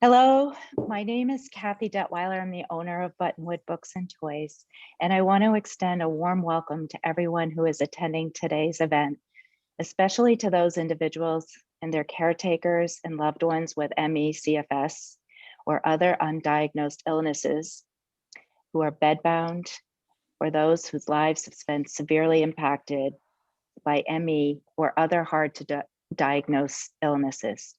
Hello, my name is Kathy Detweiler. I'm the owner of Buttonwood Books and Toys, and I want to extend a warm welcome to everyone who is attending today's event, especially to those individuals and their caretakers and loved ones with ME, CFS, or other undiagnosed illnesses who are bedbound, or those whose lives have been severely impacted by ME or other hard to diagnose illnesses.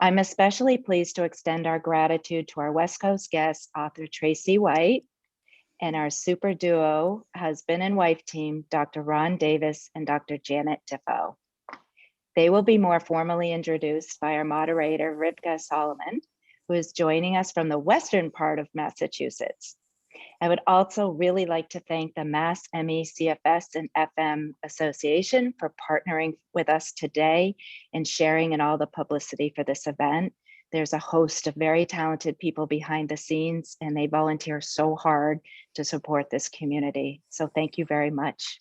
I'm especially pleased to extend our gratitude to our West Coast guest, author Tracy White, and our super duo, husband and wife team, Dr. Ron Davis and Dr. Janet Dafoe. They will be more formally introduced by our moderator, Rivka Solomon, who is joining us from the western part of Massachusetts. I would also really like to thank the Mass ME, CFS, and FM Association for partnering with us today and sharing in all the publicity for this event. There's a host of very talented people behind the scenes, and they volunteer so hard to support this community. So thank you very much.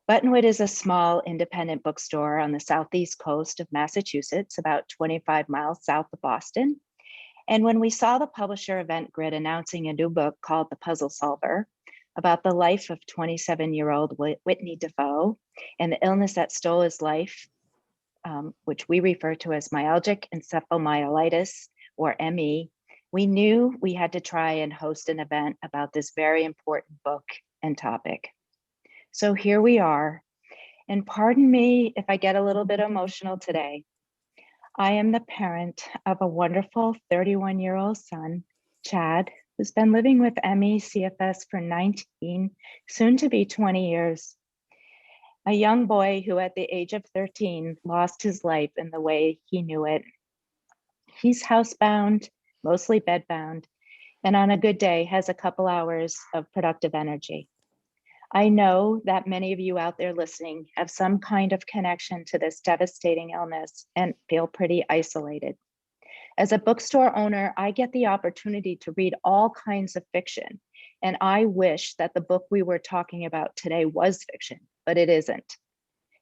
Buttonwood is a small independent bookstore on the southeast coast of Massachusetts, about 25 miles south of Boston. And when we saw the publisher event grid announcing a new book called The Puzzle Solver about the life of 27-year-old Whitney Defoe and the illness that stole his life, which we refer to as myalgic encephalomyelitis, or ME, we knew we had to try and host an event about this very important book and topic. So here we are, and pardon me if I get a little bit emotional today. I am the parent of a wonderful 31-year-old son, Chad, who's been living with ME CFS for 19, soon to be 20 years. A young boy who at the age of 13 lost his life in the way he knew it. He's housebound, mostly bedbound, and on a good day has a couple hours of productive energy. I know that many of you out there listening have some kind of connection to this devastating illness and feel pretty isolated. As a bookstore owner, I get the opportunity to read all kinds of fiction, and I wish that the book we were talking about today was fiction, but it isn't.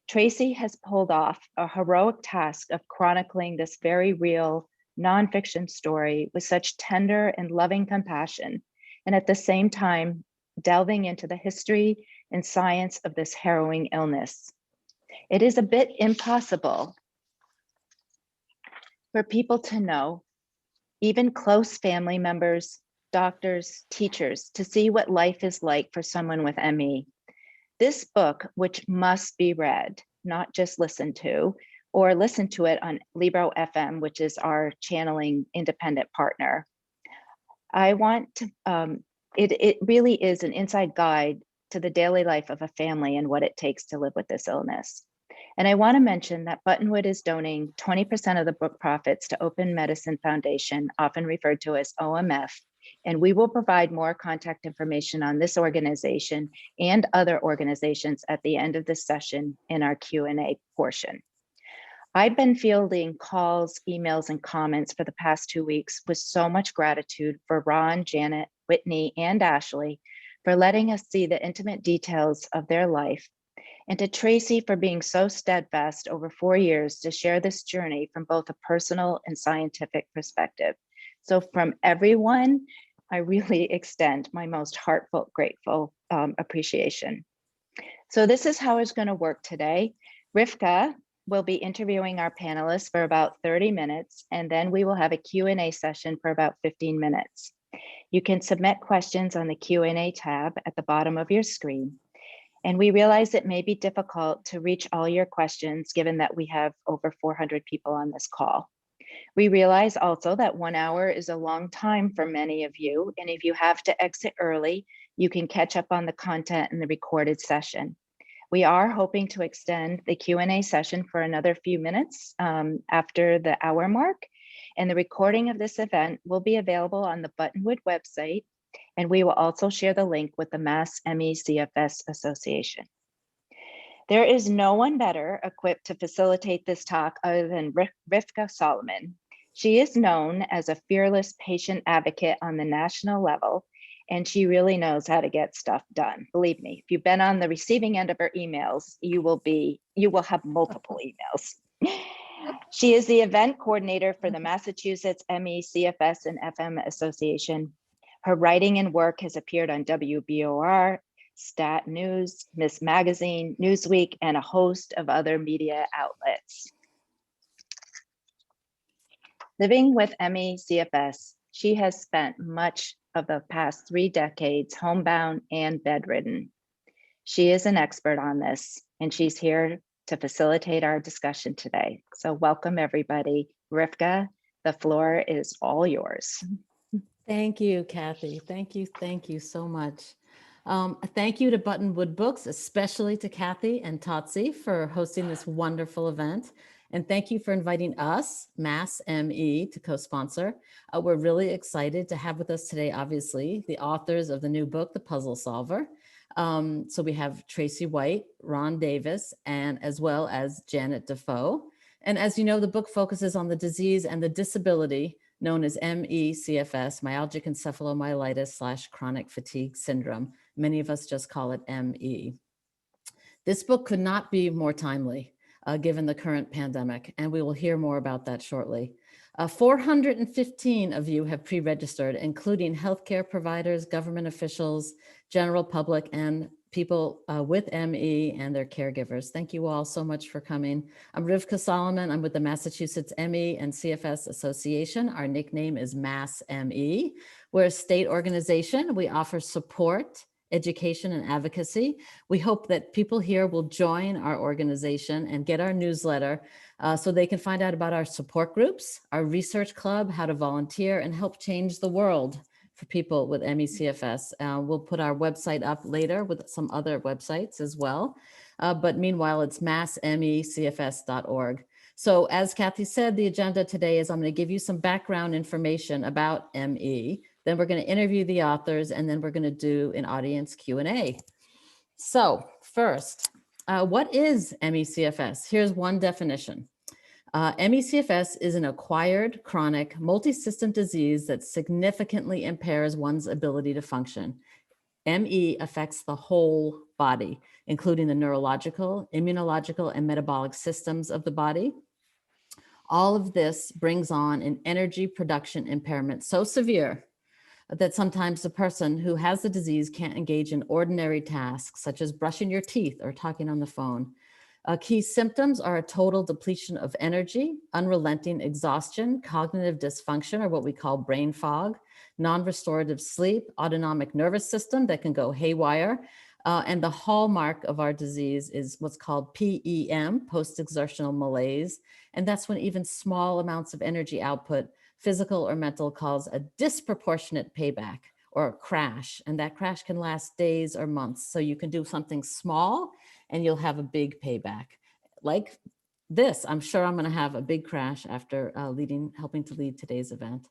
Tracy has pulled off a heroic task of chronicling this very real nonfiction story with such tender and loving compassion, and at the same time, delving into the history and science of this harrowing illness. It is a bit impossible for people to know, even close family members, doctors, teachers, to see what life is like for someone with ME. This book, which must be read, not just listened to, or listen to it on Libro FM, which is our channeling independent partner. I want to, it really is an inside guide to the daily life of a family and what it takes to live with this illness. And I want to mention that Buttonwood is donating 20% of the book profits to Open Medicine Foundation, often referred to as OMF, and we will provide more contact information on this organization and other organizations at the end of this session in our Q&A portion. I've been fielding calls, emails, and comments for the past 2 weeks with so much gratitude for Ron, Janet, Whitney, and Ashley for letting us see the intimate details of their life, and to Tracy for being so steadfast over 4 years to share this journey from both a personal and scientific perspective. So from everyone, I really extend my most heartfelt, grateful appreciation. So this is how it's going to work today. Rivka will be interviewing our panelists for about 30 minutes, and then we will have a Q&A session for about 15 minutes. You can submit questions on the Q&A tab at the bottom of your screen. And we realize it may be difficult to reach all your questions given that we have over 400 people on this call. We realize also that 1 hour is a long time for many of you, and if you have to exit early, you can catch up on the content in the recorded session. We are hoping to extend the Q&A session for another few minutes after the hour mark, and the recording of this event will be available on the Buttonwood website, and we will also share the link with the Mass ME CFS Association. There is no one better equipped to facilitate this talk other than Rivka Solomon. She is known as a fearless patient advocate on the national level, and she really knows how to get stuff done. Believe me, if you've been on the receiving end of her emails, you will have multiple emails. She is the event coordinator for the Massachusetts ME, CFS, and FM Association. Her writing and work has appeared on WBOR, Stat News, Miss Magazine, Newsweek, and a host of other media outlets. Living with ME, CFS, she has spent much of the past 3 decades homebound and bedridden. She is an expert on this, and she's here to facilitate our discussion today. So welcome everybody. Rivka, the floor is all yours. Thank you, Kathy. Thank you so much. Thank you to Buttonwood Books, especially to Kathy and Tracie for hosting this wonderful event. And thank you for inviting us, Mass ME, to co-sponsor. We're really excited to have with us today, obviously, the authors of the new book, The Puzzle Solver. So we have Tracy White, Ron Davis, and as well as Janet Dafoe. And as you know, the book focuses on the disease and the disability known as ME/CFS, myalgic encephalomyelitis / chronic fatigue syndrome. Many of us just call it ME. This book could not be more timely given the current pandemic, and we will hear more about that shortly. 415 of you have pre-registered, including healthcare providers, government officials, general public, and people with ME and their caregivers. Thank you all so much for coming. I'm Rivka Solomon. I'm with the Massachusetts ME and CFS Association. Our nickname is Mass ME. We're a state organization. We offer support, education, and advocacy. We hope that people here will join our organization and get our newsletter so they can find out about our support groups, our research club, how to volunteer, and help change the world for people with ME/CFS. We'll put our website up later with some other websites as well. But meanwhile, it's massmecfs.org. So as Kathy said, the agenda today is I'm going to give you some background information about ME. Then we're going to interview the authors, and then we're going to do an audience Q&A. So first, what is ME/CFS? Here's one definition. ME/CFS is an acquired chronic multi-system disease that significantly impairs one's ability to function. ME affects the whole body, including the neurological, immunological, and metabolic systems of the body. All of this brings on an energy production impairment so severe that sometimes the person who has the disease can't engage in ordinary tasks, such as brushing your teeth or talking on the phone. Key symptoms are a total depletion of energy, unrelenting exhaustion, cognitive dysfunction, or what we call brain fog, non-restorative sleep, autonomic nervous system that can go haywire. And the hallmark of our disease is what's called PEM, post-exertional malaise. And that's when even small amounts of energy output, physical or mental, cause a disproportionate payback or a crash. And that crash can last days or months. So you can do something small and you'll have a big payback. Like this, I'm sure I'm going to have a big crash after helping to lead today's event.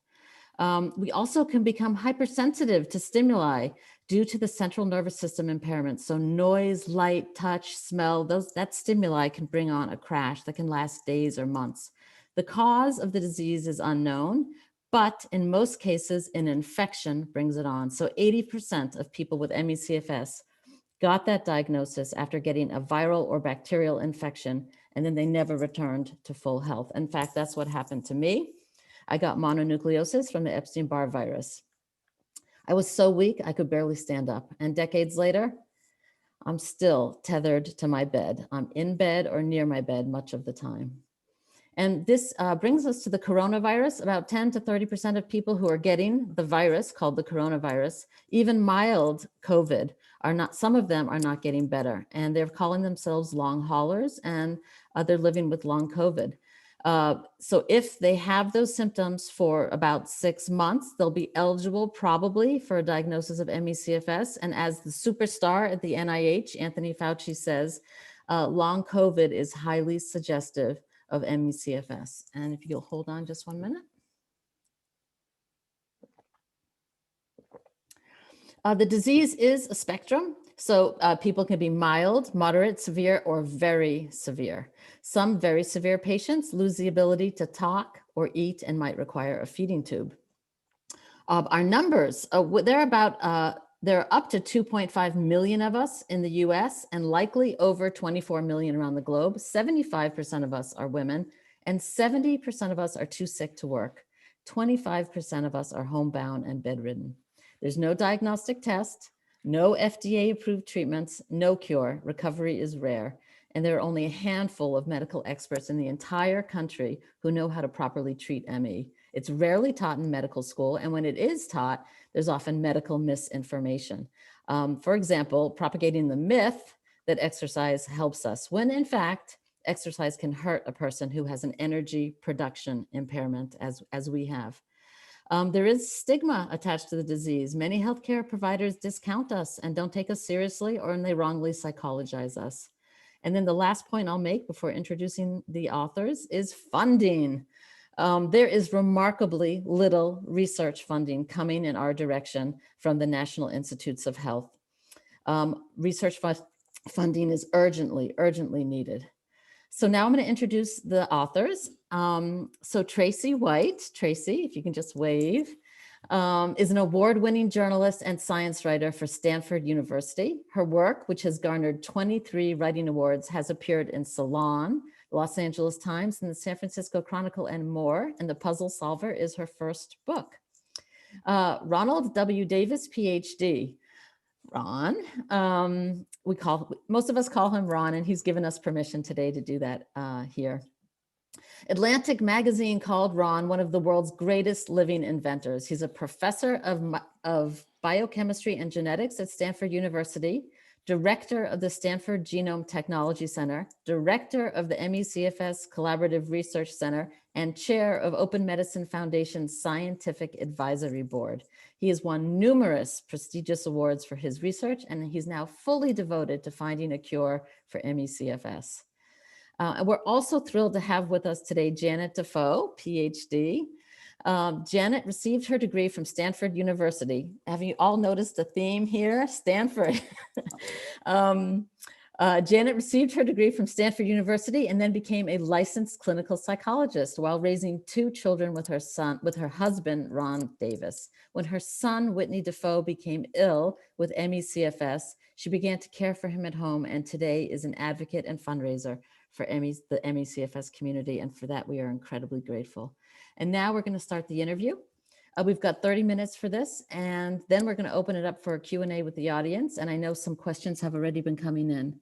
We also can become hypersensitive to stimuli due to the central nervous system impairment. So noise, light, touch, smell, that stimuli can bring on a crash that can last days or months. The cause of the disease is unknown, but in most cases, an infection brings it on. So 80% of people with ME/CFS got that diagnosis after getting a viral or bacterial infection, and then they never returned to full health. In fact, that's what happened to me. I got mononucleosis from the Epstein Barr Virus. I was so weak, I could barely stand up. And decades later, I'm still tethered to my bed. I'm in bed or near my bed much of the time. And this brings us to the coronavirus. About 10 to 30% of people who are getting the virus called the coronavirus, even mild COVID, some of them are not getting better. And they're calling themselves long haulers, and they're living with long COVID. So if they have those symptoms for about 6 months, they'll be eligible probably for a diagnosis of ME/CFS. And as the superstar at the NIH, Anthony Fauci, says, long COVID is highly suggestive of ME/CFS. And if you'll hold on just 1 minute. The disease is a spectrum. So people can be mild, moderate, severe, or very severe. Some very severe patients lose the ability to talk or eat and might require a feeding tube. Our numbers, there are up to 2.5 million of us in the US and likely over 24 million around the globe. 75% of us are women And 70% of us are too sick to work. 25% of us are homebound and bedridden. There's no diagnostic test, no FDA-approved treatments, no cure. Recovery is rare. And there are only a handful of medical experts in the entire country who know how to properly treat ME. It's rarely taught in medical school, and when it is taught, there's often medical misinformation. For example, propagating the myth that exercise helps us, when in fact, exercise can hurt a person who has an energy production impairment, as we have. There is stigma attached to the disease. Many healthcare providers discount us and don't take us seriously, or they wrongly psychologize us. And then the last point I'll make before introducing the authors is funding. There is remarkably little research funding coming in our direction from the National Institutes of Health. Research funding is urgently needed. So now I'm going to introduce the authors. So Tracy White, Tracy, if you can just wave, is an award-winning journalist and science writer for Stanford University. Her work, which has garnered 23 writing awards, has appeared in Salon, Los Angeles Times, and the San Francisco Chronicle, and more. And The Puzzle Solver is her first book. Ronald W. Davis, PhD. Ron, most of us call him Ron, and he's given us permission today to do that here. Atlantic Magazine called Ron one of the world's greatest living inventors. He's a professor of biochemistry and genetics at Stanford University, director of the Stanford Genome Technology Center, director of the ME/CFS Collaborative Research Center, and chair of Open Medicine Foundation's Scientific Advisory Board. He has won numerous prestigious awards for his research, and he's now fully devoted to finding a cure for ME/CFS. And we're also thrilled to have with us today Janet Dafoe, PhD. Janet received her degree from Stanford University. Have you all noticed a theme here? Stanford. Janet received her degree from Stanford University and then became a licensed clinical psychologist while raising 2 children with her husband, Ron Davis. When her son, Whitney Defoe, became ill with ME/CFS, she began to care for him at home, and today is an advocate and fundraiser for the ME/CFS community, and for that we are incredibly grateful. And now we're going to start the interview. We've got 30 minutes for this, and then we're going to open it up for a Q&A with the audience, and I know some questions have already been coming in.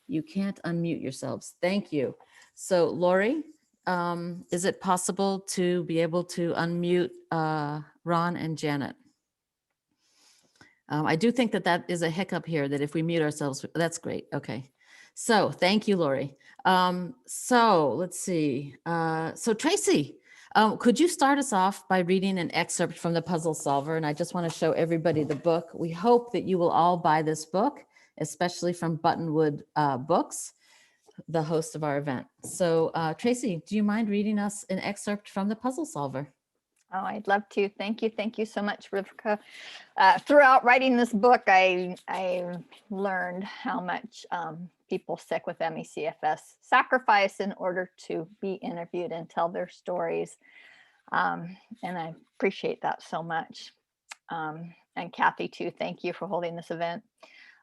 You can't unmute yourselves. Thank you. So Lori, is it possible to be able to unmute Ron and Janet? I do think that is a hiccup here, that if we mute ourselves, that's great. Okay. So thank you, Lori. So let's see. So Tracy, could you start us off by reading an excerpt from The Puzzle Solver? And I just want to show everybody the book. We hope that you will all buy this book, especially from Buttonwood Books, the host of our event. So Tracy, do you mind reading us an excerpt from The Puzzle Solver? Oh, I'd love to. Thank you. Thank you so much, Rivka. Throughout writing this book, I learned how much people sick with ME/CFS sacrifice in order to be interviewed and tell their stories. And I appreciate that so much. And Kathy, too, thank you for holding this event.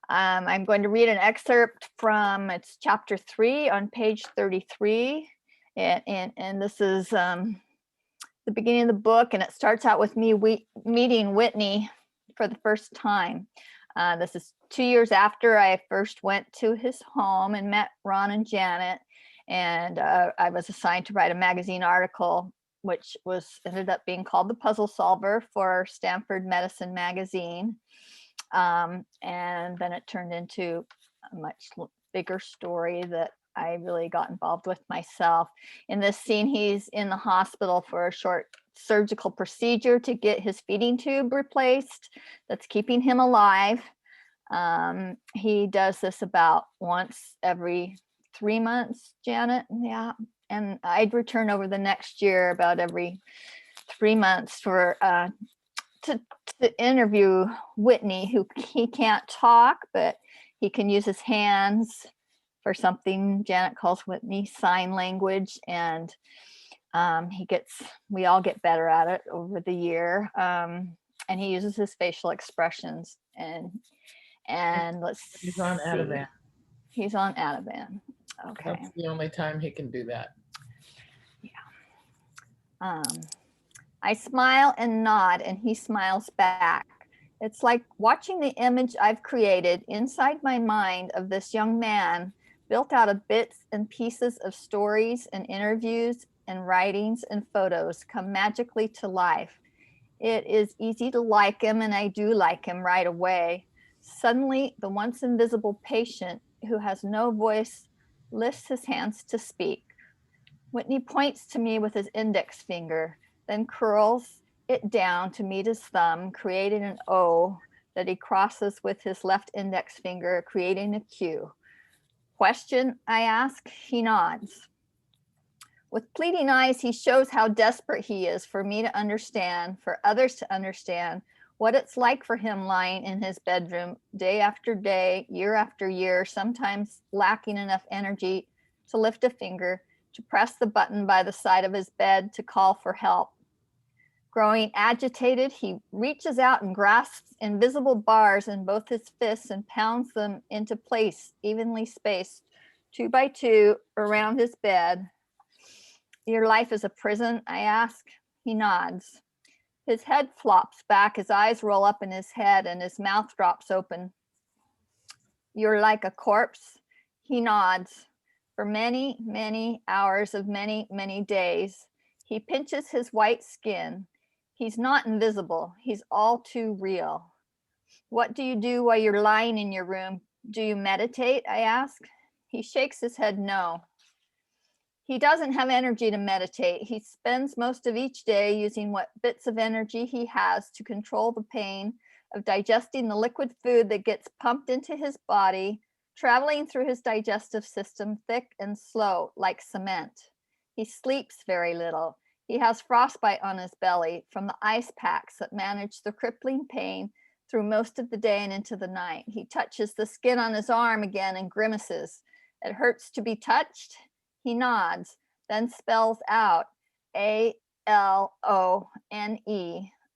I'm going to read an excerpt from, it's chapter 3 on page 33. And this is the beginning of the book, and it starts out with me meeting Whitney for the first time. This is 2 years after I first went to his home and met Ron and Janet, and I was assigned to write a magazine article, which ended up being called The Puzzle Solver for Stanford Medicine Magazine. And then it turned into a much bigger story that I really got involved with myself. In this scene, he's in the hospital for a short surgical procedure to get his feeding tube replaced. That's keeping him alive. He does this about once every 3 months, Janet. Yeah. And I'd return over the next year about every 3 months for to interview Whitney, who he can't talk, but he can use his hands for something Janet calls Whitney sign language, and we all get better at it over the year. And he uses his facial expressions, and let's see. He's on Ativan. He's on Ativan. Okay. That's the only time he can do that. Yeah. I smile and nod, and he smiles back. It's like watching the image I've created inside my mind of this young man, built out of bits and pieces of stories and interviews and writings and photos, come magically to life. It is easy to like him, and I do like him right away. Suddenly, the once invisible patient who has no voice lifts his hands to speak. Whitney points to me with his index finger, then curls it down to meet his thumb, creating an O that he crosses with his left index finger, creating a Q. Question, I ask. He nods. With pleading eyes, he shows how desperate he is for me to understand, for others to understand what it's like for him lying in his bedroom day after day, year after year, sometimes lacking enough energy to lift a finger, to press the button by the side of his bed to call for help. Growing agitated, he reaches out and grasps invisible bars in both his fists and pounds them into place, evenly spaced, 2 by 2, around his bed. Your life is a prison, I ask. He nods. His head flops back, his eyes roll up in his head, and his mouth drops open. You're like a corpse. He nods. For many, many hours of many, many days, he pinches his white skin. He's not invisible. He's all too real. What do you do while you're lying in your room? Do you meditate? I ask. He shakes his head no. He doesn't have energy to meditate. He spends most of each day using what bits of energy he has to control the pain of digesting the liquid food that gets pumped into his body, traveling through his digestive system thick and slow like cement. He sleeps very little. He has frostbite on his belly from the ice packs that manage the crippling pain through most of the day and into the night. He touches the skin on his arm again and grimaces. It hurts to be touched. He nods, then spells out ALONE,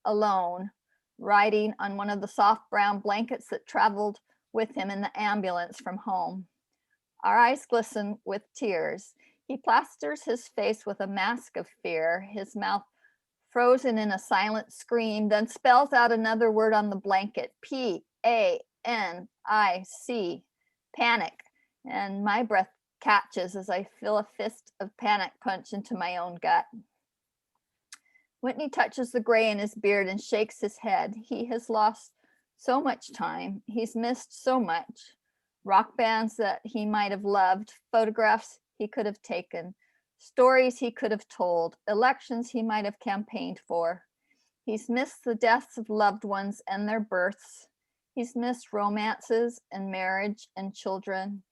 alone, writing on one of the soft brown blankets that traveled with him in the ambulance from home. Our eyes glisten with tears. He plasters his face with a mask of fear, his mouth frozen in a silent scream, then spells out another word on the blanket, PANIC, panic, and my breath catches as I feel a fist of panic punch into my own gut. Whitney touches the gray in his beard and shakes his head. He has lost so much time. He's missed so much. Rock bands that he might have loved, photographs he could have taken, stories he could have told, elections he might have campaigned for. He's missed the deaths of loved ones and their births. He's missed romances and marriage and children.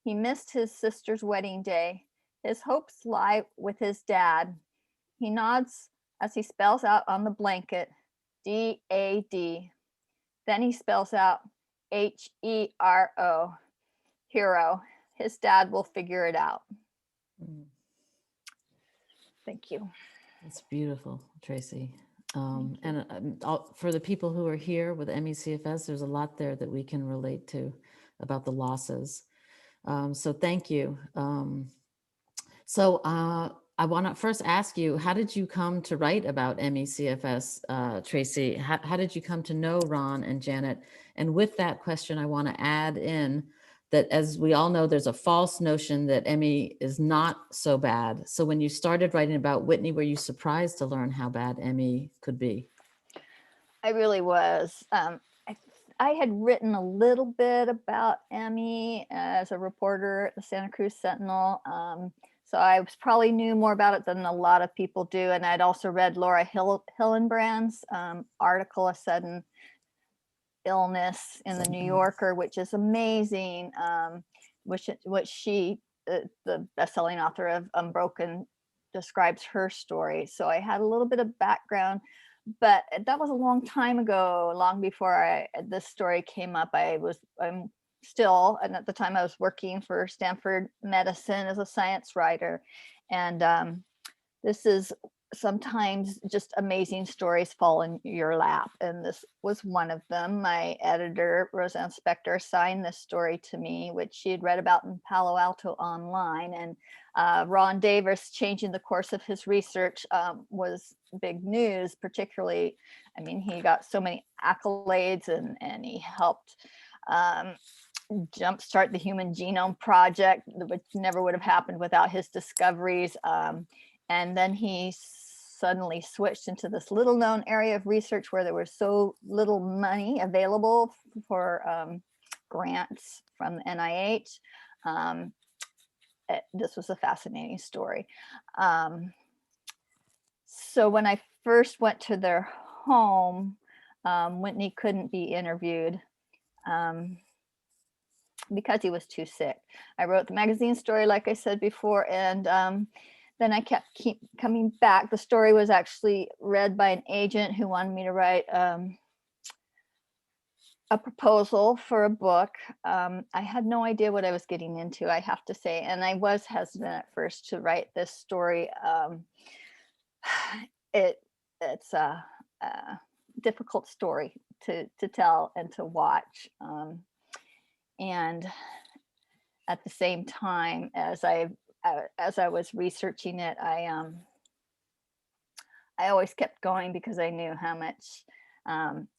He missed his sister's wedding day. His hopes lie with his dad. He nods as he spells out on the blanket, DAD. Then he spells out HERO, hero. His dad will figure it out. Thank you. That's beautiful, Tracy. For the people who are here with ME/CFS, there's a lot there that we can relate to about the losses. So thank you. I want to first ask you, how did you come to write about ME/CFS, Tracy? How did you come to know Ron and Janet? And with that question, I want to add in that, as we all know, there's a false notion that ME is not so bad. So when you started writing about Whitney, were you surprised to learn how bad ME could be? I really was. I had written a little bit about ME as a reporter at the Santa Cruz Sentinel. So I probably knew more about it than a lot of people do. And I'd also read Laura Hillenbrand's article, A Sudden Illness in the New Yorker, which is amazing, which she, the best-selling author of Unbroken, describes her story. So I had a little bit of background, but that was a long time ago, long before this story came up. I'm still, and at the time I was working for Stanford Medicine as a science writer. And this is sometimes just amazing stories fall in your lap, and this was one of them. My editor, Roseanne Spector, assigned this story to me, which she had read about in Palo Alto online, and Ron Davis changing the course of his research was big news, particularly, I mean, he got so many accolades, and he helped jumpstart the Human Genome Project, which never would have happened without his discoveries. And then he suddenly switched into this little known area of research where there was so little money available for grants from the NIH. This was a fascinating story. So when I first went to their home, Whitney couldn't be interviewed because he was too sick. I wrote the magazine story, like I said before, and then I keep coming back. The story was actually read by an agent who wanted me to write a proposal for a book. I had no idea what I was getting into, I have to say, and I was hesitant at first to write this story. It's a difficult story to tell and to watch. And at the same time, as I was researching it, I always kept going because I knew how much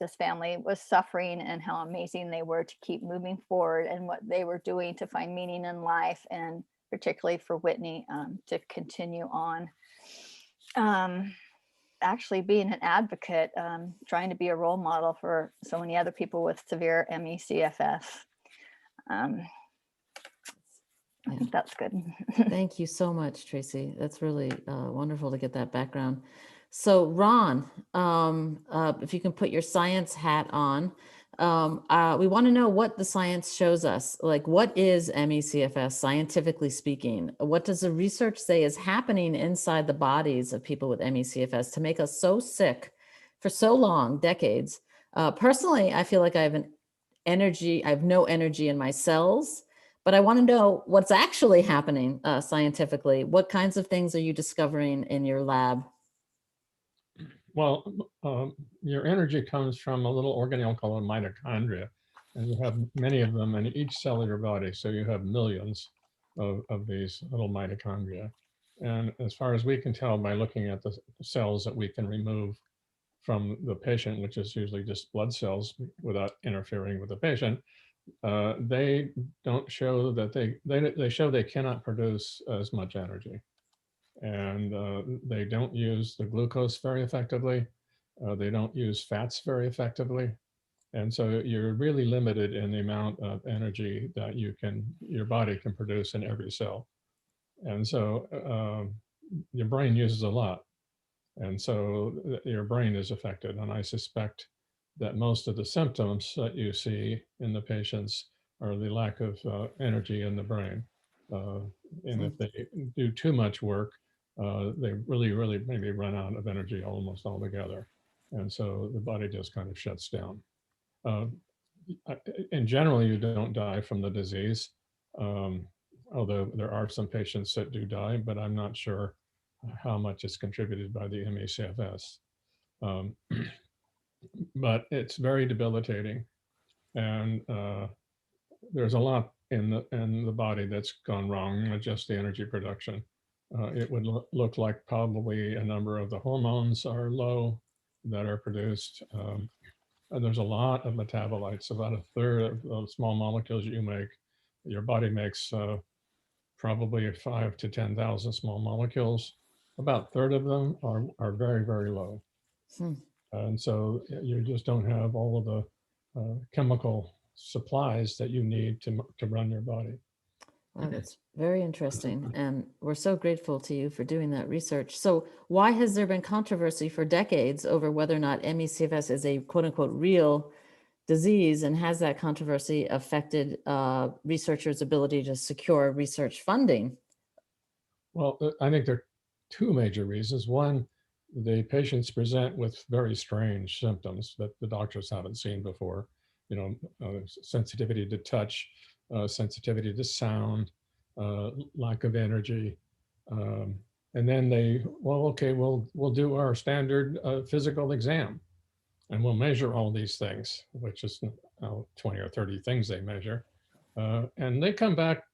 this family was suffering and how amazing they were to keep moving forward and what they were doing to find meaning in life, and particularly for Whitney to continue on. Actually being an advocate, trying to be a role model for so many other people with severe ME/CFS. I think that's good. Thank you so much, Tracy. That's really wonderful to get that background. So Ron, if you can put your science hat on, we want to know what the science shows us. Like, what is ME/CFS scientifically speaking? What does the research say is happening inside the bodies of people with ME/CFS to make us so sick for so long, decades? Personally, I feel like I have no energy in my cells. But I want to know what's actually happening scientifically. What kinds of things are you discovering in your lab? Well, your energy comes from a little organelle called a mitochondria, and you have many of them in each cell of your body. So you have millions of these little mitochondria. And as far as we can tell by looking at the cells that we can remove from the patient, which is usually just blood cells without interfering with the patient, they don't show that they show they cannot produce as much energy, and they don't use the glucose very effectively. They don't use fats very effectively, and so you're really limited in the amount of energy that your body can produce in every cell, and so your brain uses a lot, and so your brain is affected. And I suspect that most of the symptoms that you see in the patients are the lack of energy in the brain. And if they do too much work, they really maybe run out of energy almost altogether. And so the body just kind of shuts down. In general, you don't die from the disease, although there are some patients that do die, but I'm not sure how much is contributed by the ME/CFS. But it's very debilitating, and there's a lot in the body that's gone wrong, not just the energy production. It would look like probably a number of the hormones are low that are produced. And there's a lot of metabolites, about a third of the small molecules you make. Your body makes probably 5 to 10,000 small molecules. About a third of them are very low. And so you just don't have all of the chemical supplies that you need to run your body. Wow, that's very interesting. And we're so grateful to you for doing that research. So why has there been controversy for decades over whether or not ME/CFS is a quote unquote real disease? And has that controversy affected researchers' ability to secure research funding? Well, I think there are two major reasons. One, the patients present with very strange symptoms that the doctors haven't seen before. Sensitivity to touch, sensitivity to sound, lack of energy, And then well, okay, we'll do our standard physical exam, and we'll measure all these things, which is 20 or 30 things they measure. And they come back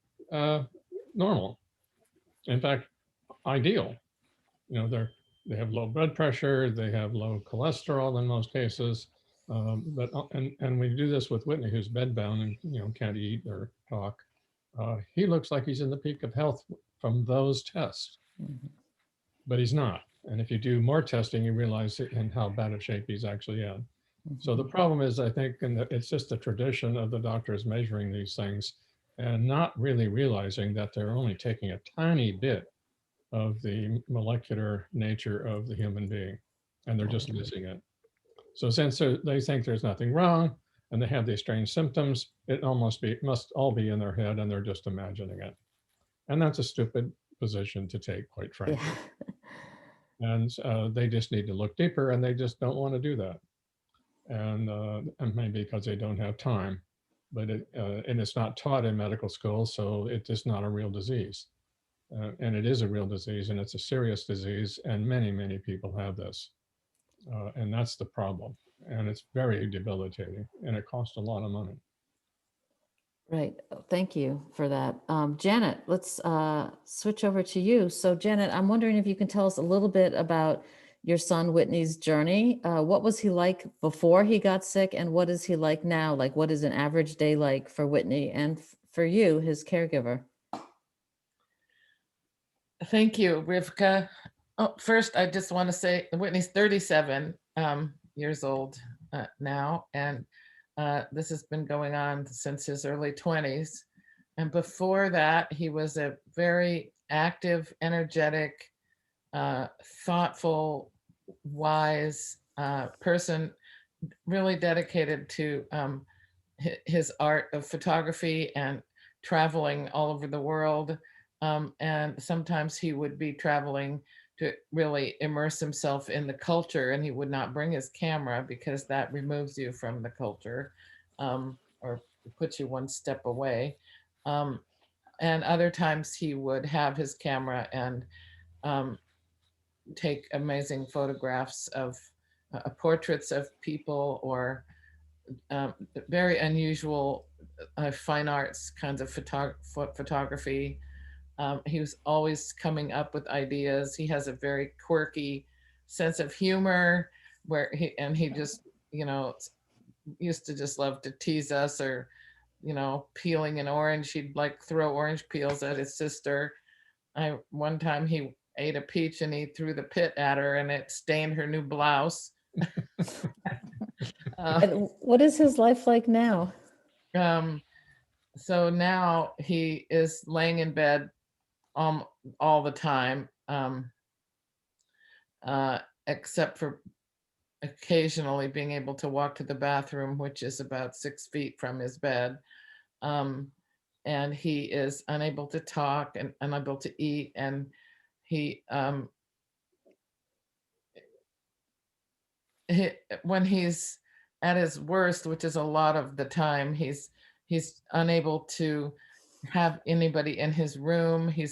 normal. In fact, ideal. They have low blood pressure, they have low cholesterol in most cases. And we do this with Whitney, who's bedbound and can't eat or talk. He looks like he's in the peak of health from those tests, but he's not. And if you do more testing, you realize in how bad a shape he's actually in. So the problem is, I think, it's just a tradition of the doctors measuring these things and not really realizing that they're only taking a tiny bit of the molecular nature of the human being, and they're just missing it. So since they think there's nothing wrong and they have these strange symptoms, it must all be in their head, and they're just imagining it. And that's a stupid position to take, quite frankly. Yeah. And they just need to look deeper, and they just don't want to do that. And maybe because they don't have time, but and it's not taught in medical school, so it's just not a real disease. And it is a real disease, and it's a serious disease, and many, many people have this. And that's the problem. And it's very debilitating, and it costs a lot of money. Right. Thank you for that. Janet, let's switch over to you. So Janet, I'm wondering if you can tell us a little bit about your son Whitney's journey. What was he like before he got sick, and what is he like now? Like, what is an average day like for Whitney and for you, his caregiver? Thank you, Rivka. Oh, first, I just want to say Whitney's 37 years old now, and this has been going on since his early 20s. And before that, he was a very active, energetic, thoughtful, wise person, really dedicated to his art of photography and traveling all over the world. And sometimes he would be traveling to really immerse himself in the culture, and he would not bring his camera because that removes you from the culture or puts you one step away. And other times he would have his camera and take amazing photographs of portraits of people or very unusual fine arts kinds of photography. He was always coming up with ideas. He has a very quirky sense of humor he just, used to just love to tease us, or, peeling an orange. He'd like throw orange peels at his sister. One time he ate a peach and he threw the pit at her and it stained her new blouse. And what is his life like now? So now he is laying in bed all the time, except for occasionally being able to walk to the bathroom, which is about 6 feet from his bed. And he is unable to talk and unable to eat. And when he's at his worst, which is a lot of the time, he's unable to have anybody in his room. He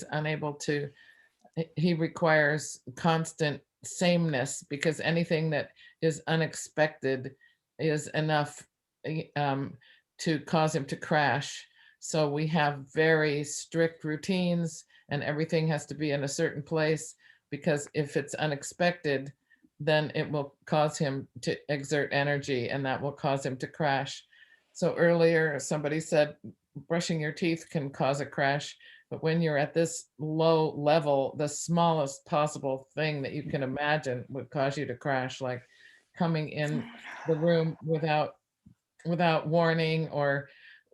requires constant sameness, because anything that is unexpected is enough to cause him to crash. So we have very strict routines, and everything has to be in a certain place, because if it's unexpected, then it will cause him to exert energy, and that will cause him to crash. So earlier somebody said brushing your teeth can cause a crash, but when you're at this low level, the smallest possible thing that you can imagine would cause you to crash, like coming in the room without warning, or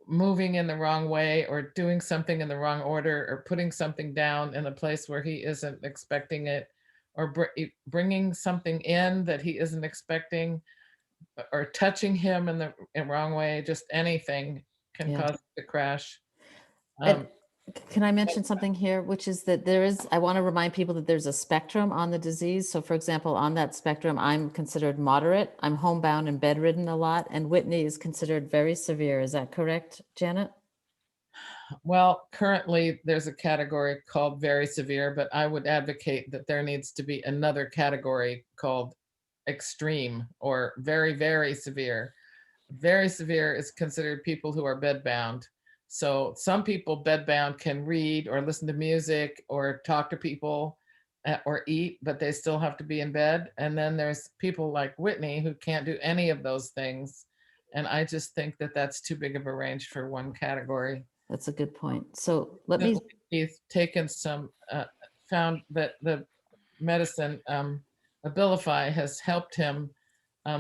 moving in the wrong way, or doing something in the wrong order, or putting something down in a place where he isn't expecting it, or bringing something in that he isn't expecting, or touching him in the wrong way. Just anything can cause it to crash. Can I mention something here, which is that I want to remind people that there's a spectrum on the disease. So for example, on that spectrum, I'm considered moderate. I'm homebound and bedridden a lot, and Whitney is considered very severe. Is that correct, Janet? Well, currently there's a category called very severe, but I would advocate that there needs to be another category called extreme or very, very severe. Very severe is considered people who are bedbound. So some people bedbound can read or listen to music or talk to people or eat, but they still have to be in bed. And then there's people like Whitney who can't do any of those things. And I just think that that's too big of a range for one category. That's a good point. So let me, He's taken some, found that the medicine, Abilify, has helped him.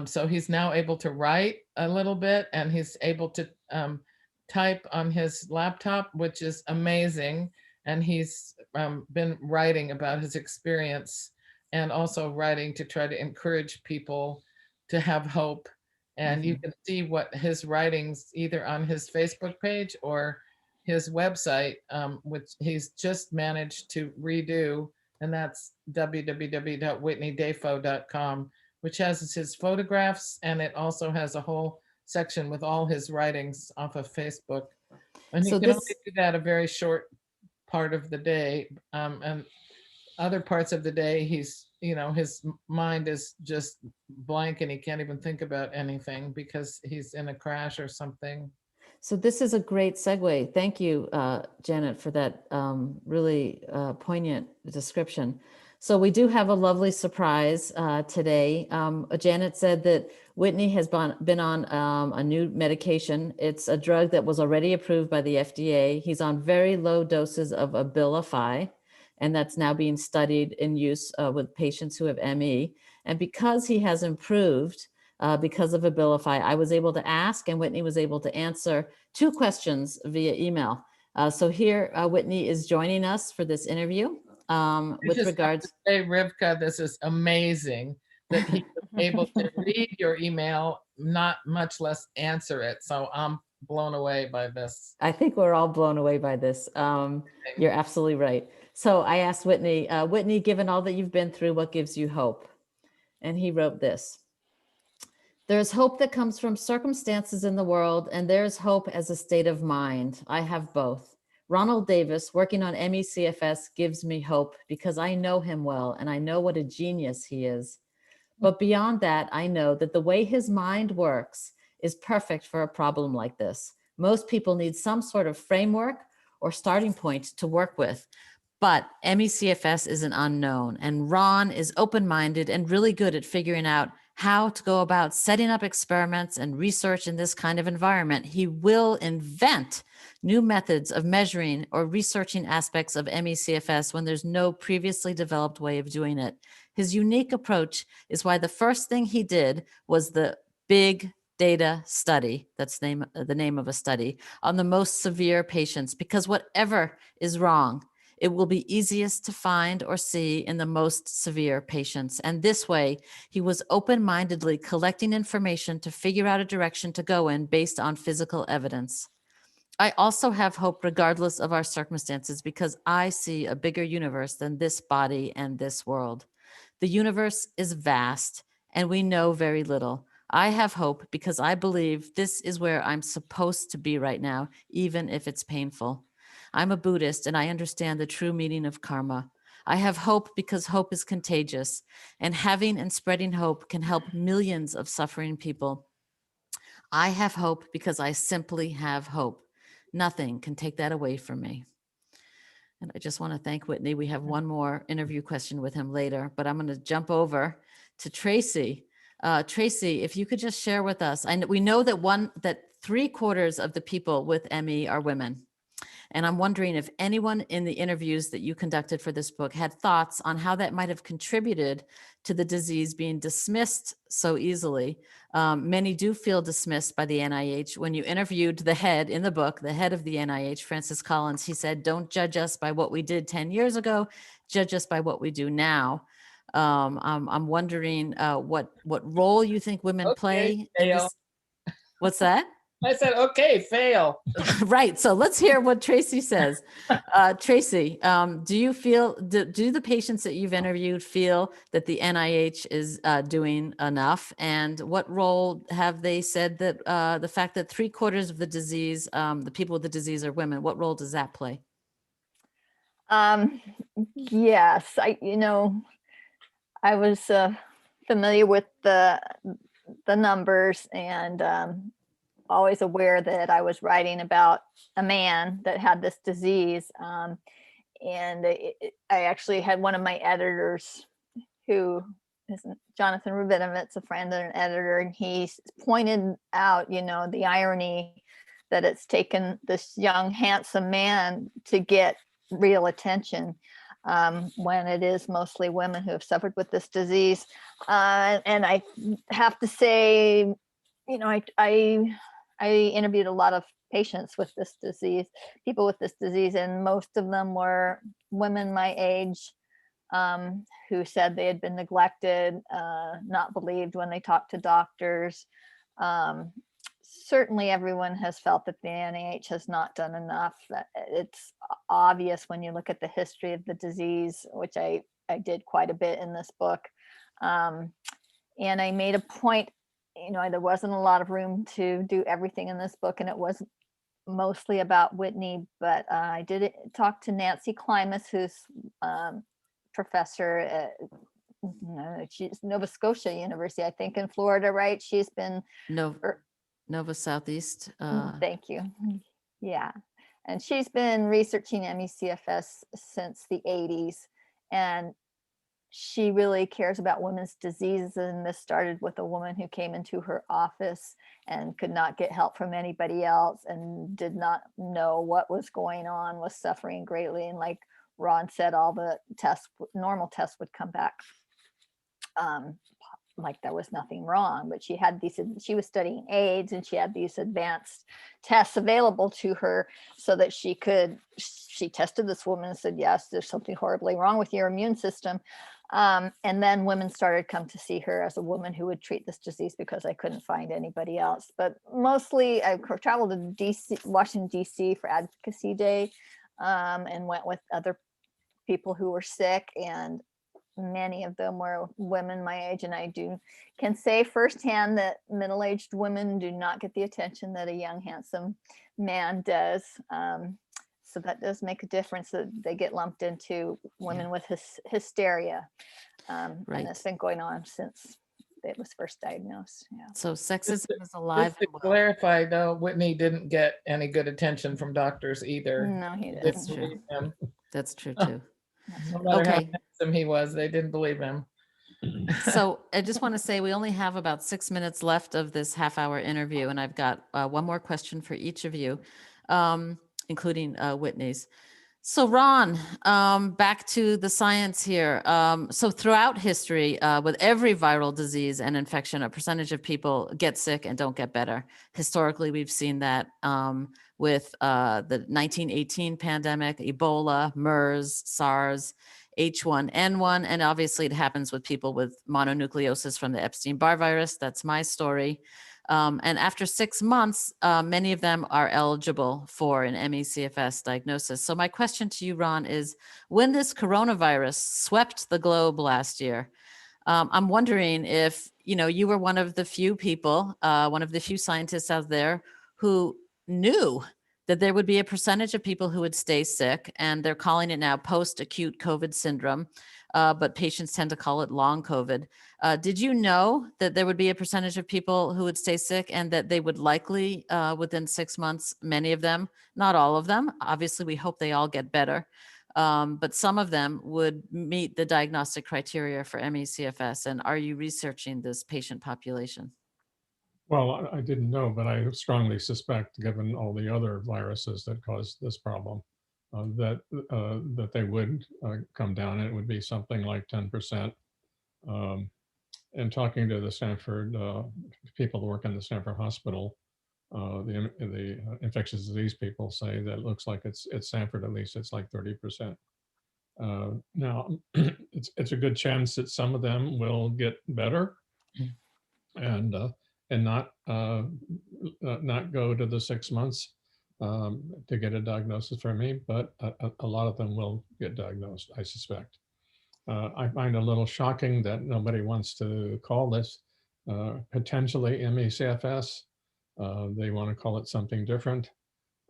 So he's now able to write a little bit, and he's able to type on his laptop, which is amazing. And he's been writing about his experience and also writing to try to encourage people to have hope. And you can see what his writings either on his Facebook page or his website, which he's just managed to redo, and that's www.whitneydefoe.com, which has his photographs, and it also has a whole section with all his writings off of Facebook. And So he can only this- do that a very short part of the day, and other parts of the day, he's, his mind is just blank and he can't even think about anything because he's in a crash or something. So this is a great segue. Thank you, Janet, for that really poignant description. So we do have a lovely surprise today. Janet said that Whitney has been on a new medication. It's a drug that was already approved by the FDA. He's on very low doses of Abilify, and that's now being studied in use with patients who have ME. And because he has improved, because of Abilify, I was able to ask, and Whitney was able to answer 2 questions via email. So here, Whitney is joining us for this interview with regards. Hey, Rivka, this is amazing that he was able to read your email, not much less answer it. So I'm blown away by this. I think we're all blown away by this. You're absolutely right. So I asked Whitney, Whitney, given all that you've been through, what gives you hope? And he wrote this. There's hope that comes from circumstances in the world, and there's hope as a state of mind. I have both. Ronald Davis, working on ME/CFS, gives me hope because I know him well and I know what a genius he is. But beyond that, I know that the way his mind works is perfect for a problem like this. Most people need some sort of framework or starting point to work with. But ME/CFS is an unknown, and Ron is open-minded and really good at figuring out how to go about setting up experiments and research in this kind of environment. He will invent new methods of measuring or researching aspects of ME/CFS when there's no previously developed way of doing it. His unique approach is why the first thing he did was the big data study, that's the name of a study, on the most severe patients, because whatever is wrong, it will be easiest to find or see in the most severe patients. And this way, he was open-mindedly collecting information to figure out a direction to go in based on physical evidence. I also have hope regardless of our circumstances because I see a bigger universe than this body and this world. The universe is vast and we know very little. I have hope because I believe this is where I'm supposed to be right now, even if it's painful. I'm a Buddhist and I understand the true meaning of karma. I have hope because hope is contagious, and having and spreading hope can help millions of suffering people. I have hope because I simply have hope. Nothing can take that away from me. And I just want to thank Whitney. We have one more interview question with him later, but I'm going to jump over to Tracy. Tracy, if you could just share with us, we know that 3/4 of the people with ME are women. And I'm wondering if anyone in the interviews that you conducted for this book had thoughts on how that might have contributed to the disease being dismissed so easily. Many do feel dismissed by the NIH. When you interviewed the head in the book, the head of the NIH, Francis Collins, he said, don't judge us by what we did 10 years ago, judge us by what we do now. I'm wondering what role you think women play in this. What's that? I said, okay, fail. Right. So let's hear what Tracy says. Tracy, do you feel, do the patients that you've interviewed feel that the NIH is doing enough? And what role have they said that the fact that 3/4 of the disease, the people with the disease are women, what role does that play? Yes, I was familiar with the numbers and always aware that I was writing about a man that had this disease. And I actually had one of my editors who is Jonathan Rabinowitz, a friend and an editor, and he pointed out, the irony that it's taken this young, handsome man to get real attention when it is mostly women who have suffered with this disease. And I have to say, I interviewed a lot of patients with this disease, people with this disease, and most of them were women my age who said they had been neglected, not believed when they talked to doctors. Certainly everyone has felt that the NIH has not done enough. It's obvious when you look at the history of the disease, which I did quite a bit in this book. And I made a point, there wasn't a lot of room to do everything in this book, and it was mostly about Whitney, but I did talk to Nancy Klimas, who's professor at she's Nova Scotia University, I think, in Florida, right? She's been Nova Southeast. Thank you. Yeah. And she's been researching ME/CFS since the 80s. And she really cares about women's diseases. And this started with a woman who came into her office and could not get help from anybody else and did not know what was going on, was suffering greatly. And like Ron said, all the normal tests would come back like there was nothing wrong, but she was studying AIDS, and she had these advanced tests available to her so that she tested this woman and said, yes, there's something horribly wrong with your immune system. And then women started come to see her as a woman who would treat this disease because I couldn't find anybody else. But mostly I traveled to Washington, DC for Advocacy Day, and went with other people who were sick, and many of them were women my age. And I can say firsthand that middle-aged women do not get the attention that a young, handsome man does. So that does make a difference, that they get lumped into women with hysteria. Right. And it's been going on since it was first diagnosed. Yeah. So sexism is alive. Just to clarify, though, Whitney didn't get any good attention from doctors either. No, he didn't. That's true. That's true too. No matter how Okay. handsome he was, they didn't believe him. So I just want to say we only have about 6 minutes left of this half-hour interview, and I've got one more question for each of you, including Whitney's. So Ron, back to the science here. So throughout history, with every viral disease and infection, a percentage of people get sick and don't get better. Historically, we've seen that with the 1918 pandemic, Ebola, MERS, SARS, H1N1, and obviously it happens with people with mononucleosis from the Epstein Barr virus. That's my story. And after 6 months, many of them are eligible for an ME/CFS diagnosis. So my question to you, Ron, is when this coronavirus swept the globe last year, I'm wondering if, you were one of the few people, one of the few scientists out there who knew that there would be a percentage of people who would stay sick, and they're calling it now post-acute COVID syndrome, but patients tend to call it long COVID. Did you know that there would be a percentage of people who would stay sick, and that they would likely, within 6 months, many of them, not all of them, obviously we hope they all get better, but some of them would meet the diagnostic criteria for ME/CFS? And are you researching this patient population? Well, I didn't know, but I strongly suspect, given all the other viruses that cause this problem, that they would come down, and it would be something like 10%. And talking to the Stanford people who work in the Stanford hospital, the infectious disease people say that it looks like it's Stanford, at least it's like 30%. Now, it's a good chance that some of them will get better, and and not go to the 6 months to get a diagnosis from me, but a lot of them will get diagnosed, I suspect. I find a little shocking that nobody wants to call this potentially ME/CFS. They want to call it something different.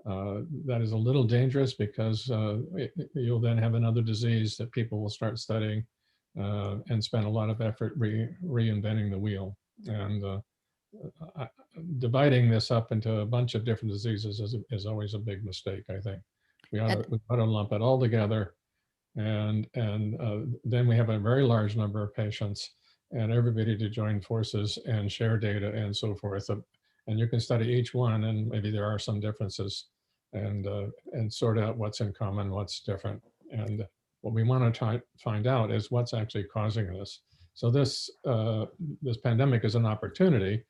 That is a little dangerous because you'll then have another disease that people will start studying and spend a lot of effort reinventing the wheel. And dividing this up into a bunch of different diseases is always a big mistake, I think. We ought to lump it all together, and then we have a very large number of patients and everybody to join forces and share data and so forth. And you can study each one, and maybe there are some differences, and sort out what's in common, what's different. And what we want to find out is what's actually causing this. So this pandemic is an opportunity,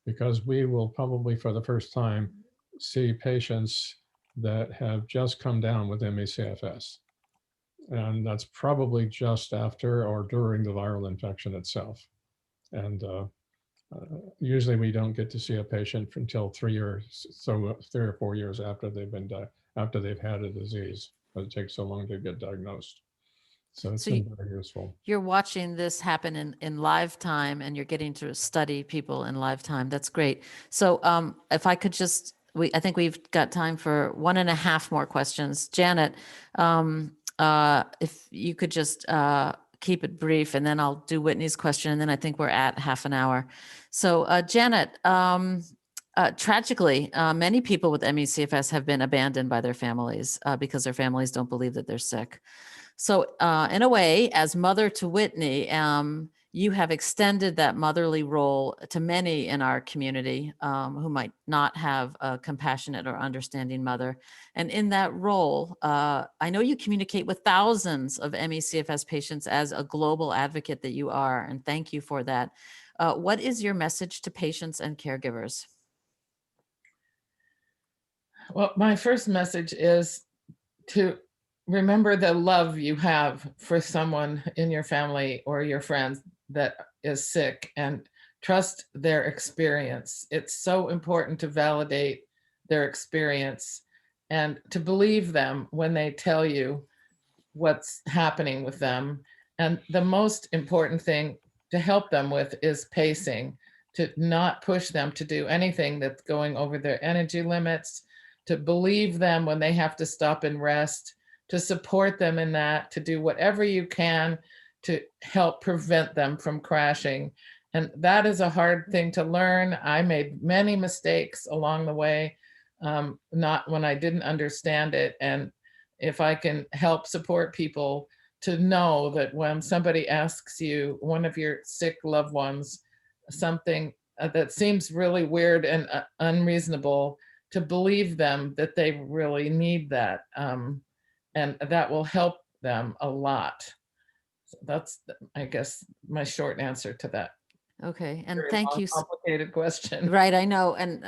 because we will probably for the first time see patients that have just come down with ME/CFS. And that's probably just after or during the viral infection itself. And usually we don't get to see a patient until 3 or 4 years after they've had a disease, but it takes so long to get diagnosed. So it's been very useful. You're watching this happen in live time, and you're getting to study people in live time. That's great. So if I could just, I think we've got time for 1.5 more questions. Janet, if you could just keep it brief, and then I'll do Whitney's question, and then I think we're at half an hour. So Janet, tragically, many people with ME/CFS have been abandoned by their families because their families don't believe that they're sick. So in a way, as mother to Whitney, you have extended that motherly role to many in our community who might not have a compassionate or understanding mother. And in that role, I know you communicate with thousands of ME/CFS patients as a global advocate that you are, and thank you for that. What is your message to patients and caregivers? Well, my first message is to remember the love you have for someone in your family or your friends that is sick, and trust their experience. It's so important to validate their experience and to believe them when they tell you what's happening with them. And the most important thing to help them with is pacing, to not push them to do anything that's going over their energy limits, to believe them when they have to stop and rest, to support them in that, to do whatever you can to help prevent them from crashing. And that is a hard thing to learn. I made many mistakes along the way, not when I didn't understand it. And if I can help support people to know that when somebody asks you, one of your sick loved ones, something that seems really weird and unreasonable, to believe them that they really need that. And that will help them a lot. So that's, I guess, my short answer to that. Okay, and Very thank long, you. complicated question. Right, I know, and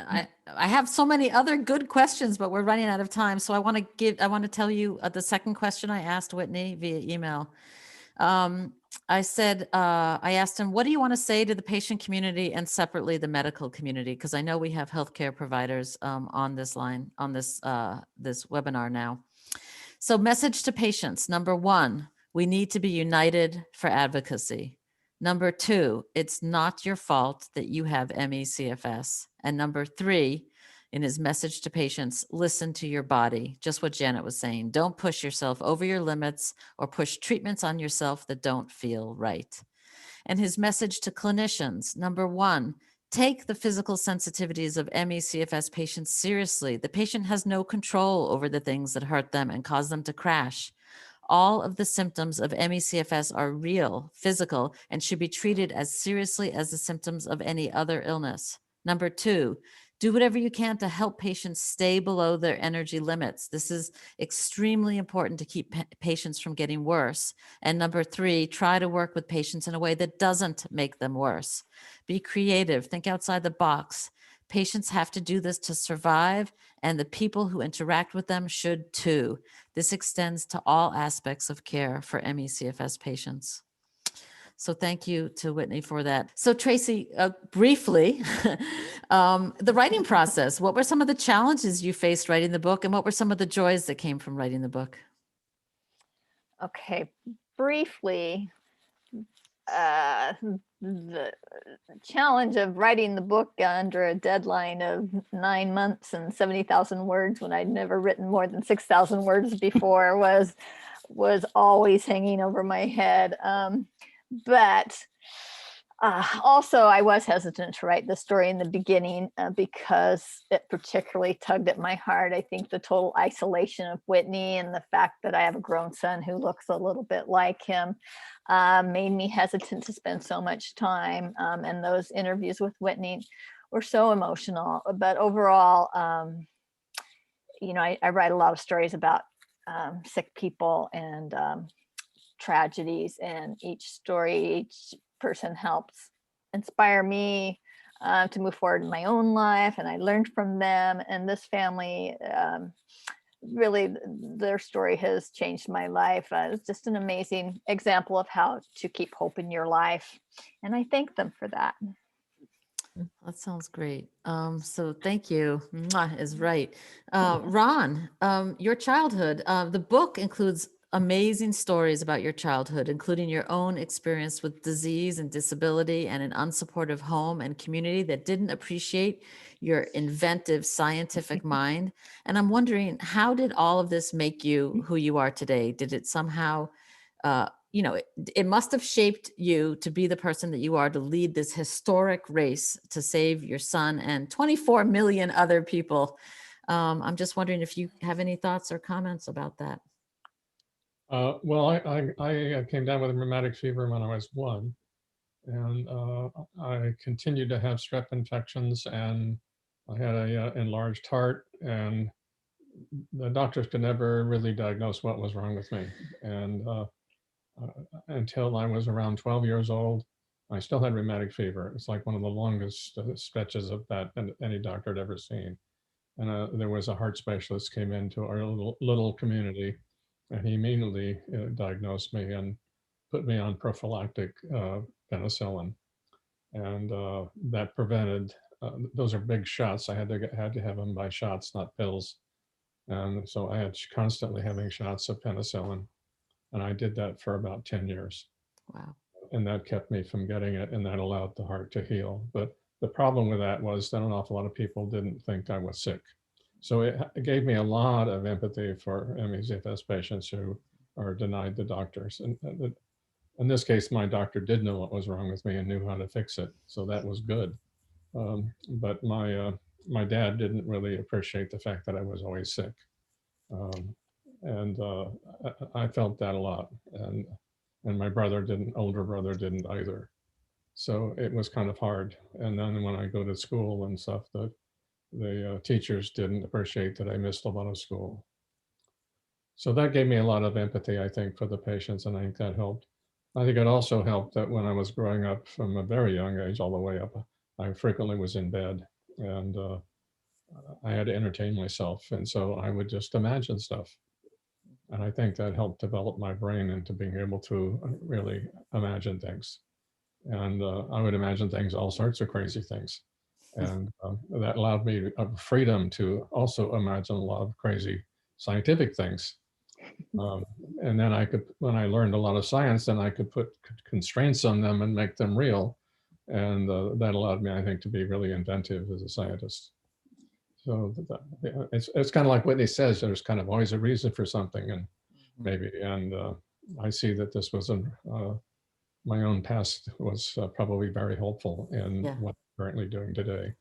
I have so many other good questions, but we're running out of time. So I want to tell you the second question I asked Whitney via email. I asked him, what do you want to say to the patient community and separately the medical community? Because I know we have healthcare providers on this line, on this webinar now. So message to patients. Number 1, we need to be united for advocacy. Number 2, it's not your fault that you have ME/CFS. And number 3, in his message to patients, listen to your body. Just what Janet was saying. Don't push yourself over your limits or push treatments on yourself that don't feel right. And his message to clinicians, number 1, take the physical sensitivities of ME/CFS patients seriously. The patient has no control over the things that hurt them and cause them to crash. All of the symptoms of ME/CFS are real, physical, and should be treated as seriously as the symptoms of any other illness. Number 2, do whatever you can to help patients stay below their energy limits. This is extremely important to keep patients from getting worse. And number 3, try to work with patients in a way that doesn't make them worse. Be creative, think outside the box. Patients have to do this to survive, and the people who interact with them should too. This extends to all aspects of care for ME/CFS patients. So thank you to Whitney for that. So Tracy, briefly, the writing process, what were some of the challenges you faced writing the book, and what were some of the joys that came from writing the book? Okay, briefly, the challenge of writing the book under a deadline of 9 months and 70,000 words when I'd never written more than 6,000 words before was always hanging over my head. But also, I was hesitant to write the story in the beginning because it particularly tugged at my heart. I think the total isolation of Whitney and the fact that I have a grown son who looks a little bit like him made me hesitant to spend so much time. And those interviews with Whitney were so emotional. But overall, I write a lot of stories about sick people and tragedies, and each person helps inspire me to move forward in my own life, and I learned from them. And this family, really, their story has changed my life. It's just an amazing example of how to keep hope in your life, and I thank them for that. That sounds great. So thank you. Mwah is right. Ron, your childhood, the book includes amazing stories about your childhood, including your own experience with disease and disability and an unsupportive home and community that didn't appreciate your inventive scientific mind. And I'm wondering, how did all of this make you who you are today? Did it somehow, it must have shaped you to be the person that you are, to lead this historic race to save your son and 24 million other people. I'm just wondering if you have any thoughts or comments about that. Well, I came down with a rheumatic fever when I was 1, and I continued to have strep infections, and I had a enlarged heart, and the doctors could never really diagnose what was wrong with me. And until I was around 12 years old, I still had rheumatic fever. It's like one of the longest stretches of that any doctor had ever seen. And there was a heart specialist came into our little community, and he immediately diagnosed me and put me on prophylactic penicillin. And that prevented, those are big shots. I had to have them by shots, not pills. And so I had constantly having shots of penicillin. And I did that for about 10 years. Wow. And that kept me from getting it, and that allowed the heart to heal. But the problem with that was that an awful lot of people didn't think I was sick. So it gave me a lot of empathy for ME/CFS patients who are denied the doctors. And in this case, my doctor did know what was wrong with me and knew how to fix it. So that was good. But my dad didn't really appreciate the fact that I was always sick. And I felt that a lot. And my older brother didn't either. So it was kind of hard. And then when I go to school and stuff, the teachers didn't appreciate that I missed a lot of school. So that gave me a lot of empathy, I think, for the patients, and I think that helped. I think it also helped that when I was growing up from a very young age all the way up, I frequently was in bed, and I had to entertain myself. And so I would just imagine stuff. And I think that helped develop my brain into being able to really imagine things. And I would imagine things, all sorts of crazy things. And that allowed me freedom to also imagine a lot of crazy scientific things. And then when I learned a lot of science, then I could put constraints on them and make them real. And that allowed me, I think, to be really inventive as a scientist. So it's kind of like Whitney says, there's kind of always a reason for something, and I see that this was my own past was probably very helpful in what I'm currently doing today.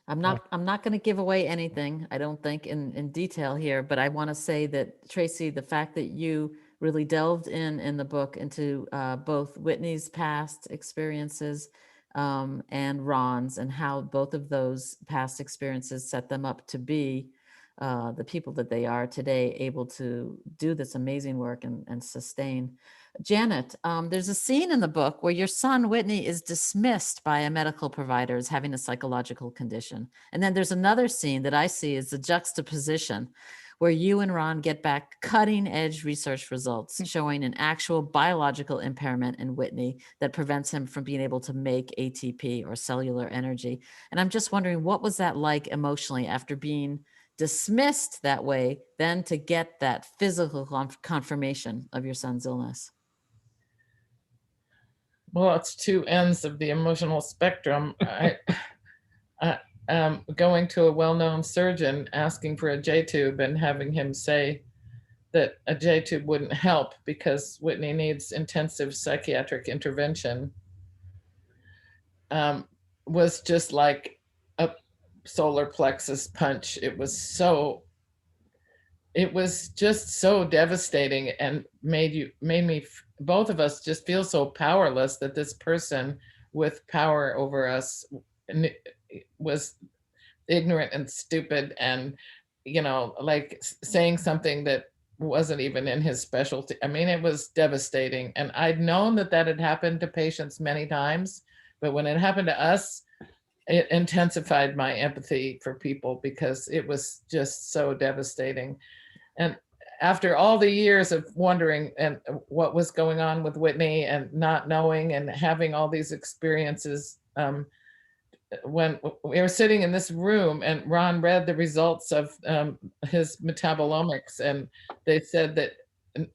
I'm not going to give away anything, I don't think, in detail here, but I want to say that, Tracy, the fact that you really delved in the book into both Whitney's past experiences and Ron's, and how both of those past experiences set them up to be the people that they are today, able to do this amazing work and sustain. Janet, there's a scene in the book where your son, Whitney, is dismissed by a medical provider as having a psychological condition. And then there's another scene that I see as a juxtaposition where you and Ron get back cutting edge research results showing an actual biological impairment in Whitney that prevents him from being able to make ATP or cellular energy. And I'm just wondering, what was that like emotionally after being dismissed that way, then to get that physical confirmation of your son's illness? Well, it's two ends of the emotional spectrum. Going to a well-known surgeon asking for a J-tube and having him say that a J-tube wouldn't help because Whitney needs intensive psychiatric intervention was just like a solar plexus punch. It was just so devastating and made me, both of us, just feel so powerless that this person with power over us was ignorant and stupid and, like saying something that wasn't even in his specialty. I mean, it was devastating. And I'd known that had happened to patients many times, but when it happened to us, it intensified my empathy for people because it was just so devastating. And after all the years of wondering and what was going on with Whitney and not knowing and having all these experiences, when we were sitting in this room and Ron read the results of his metabolomics, and they said that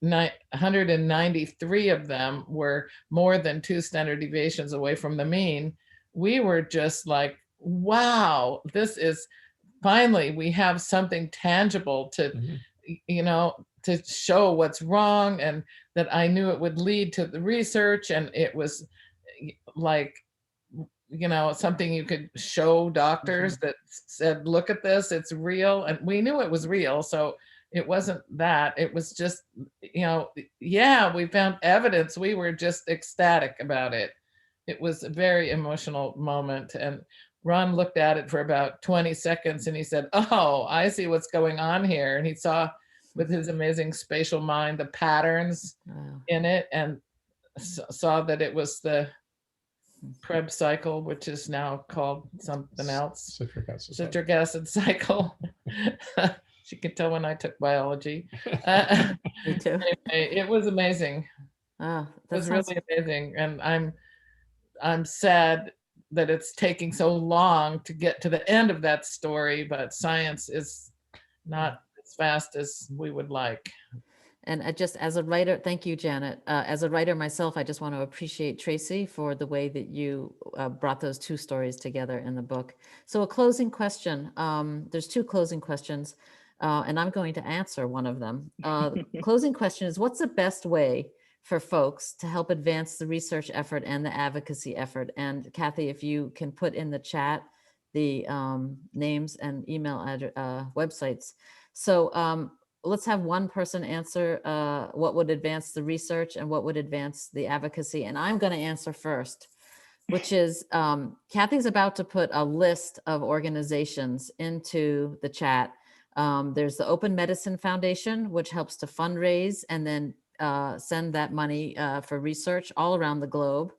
193 of them were more than 2 standard deviations away from the mean, we were just like, wow, this is finally, we have something tangible to, to show what's wrong, and that I knew it would lead to the research. And it was like, something you could show doctors that said, look at this, it's real. And we knew it was real. So it wasn't that, it was just, yeah, we found evidence. We were just ecstatic about it. It was a very emotional moment. And Ron looked at it for about 20 seconds and he said, oh, I see what's going on here. And he saw with his amazing spatial mind, the patterns in it, and saw that it was the Krebs cycle, which is now called something else. Citric acid cycle. She could tell when I took biology. Me too. Anyway, it was amazing. Oh, it was really amazing. And I'm sad that it's taking so long to get to the end of that story, but science is not as fast as we would like. And just as a writer, thank you, Janet. As a writer myself, I just want to appreciate Tracy for the way that you brought those two stories together in the book. So a closing question, there's 2 closing questions, and I'm going to answer one of them. The closing question is, what's the best way for folks to help advance the research effort and the advocacy effort? And Kathy, if you can put in the chat the names and email websites. So let's have one person answer what would advance the research and what would advance the advocacy. And I'm going to answer first, which is Kathy's about to put a list of organizations into the chat. There's the Open Medicine Foundation, which helps to fundraise and then send that money for research all around the globe.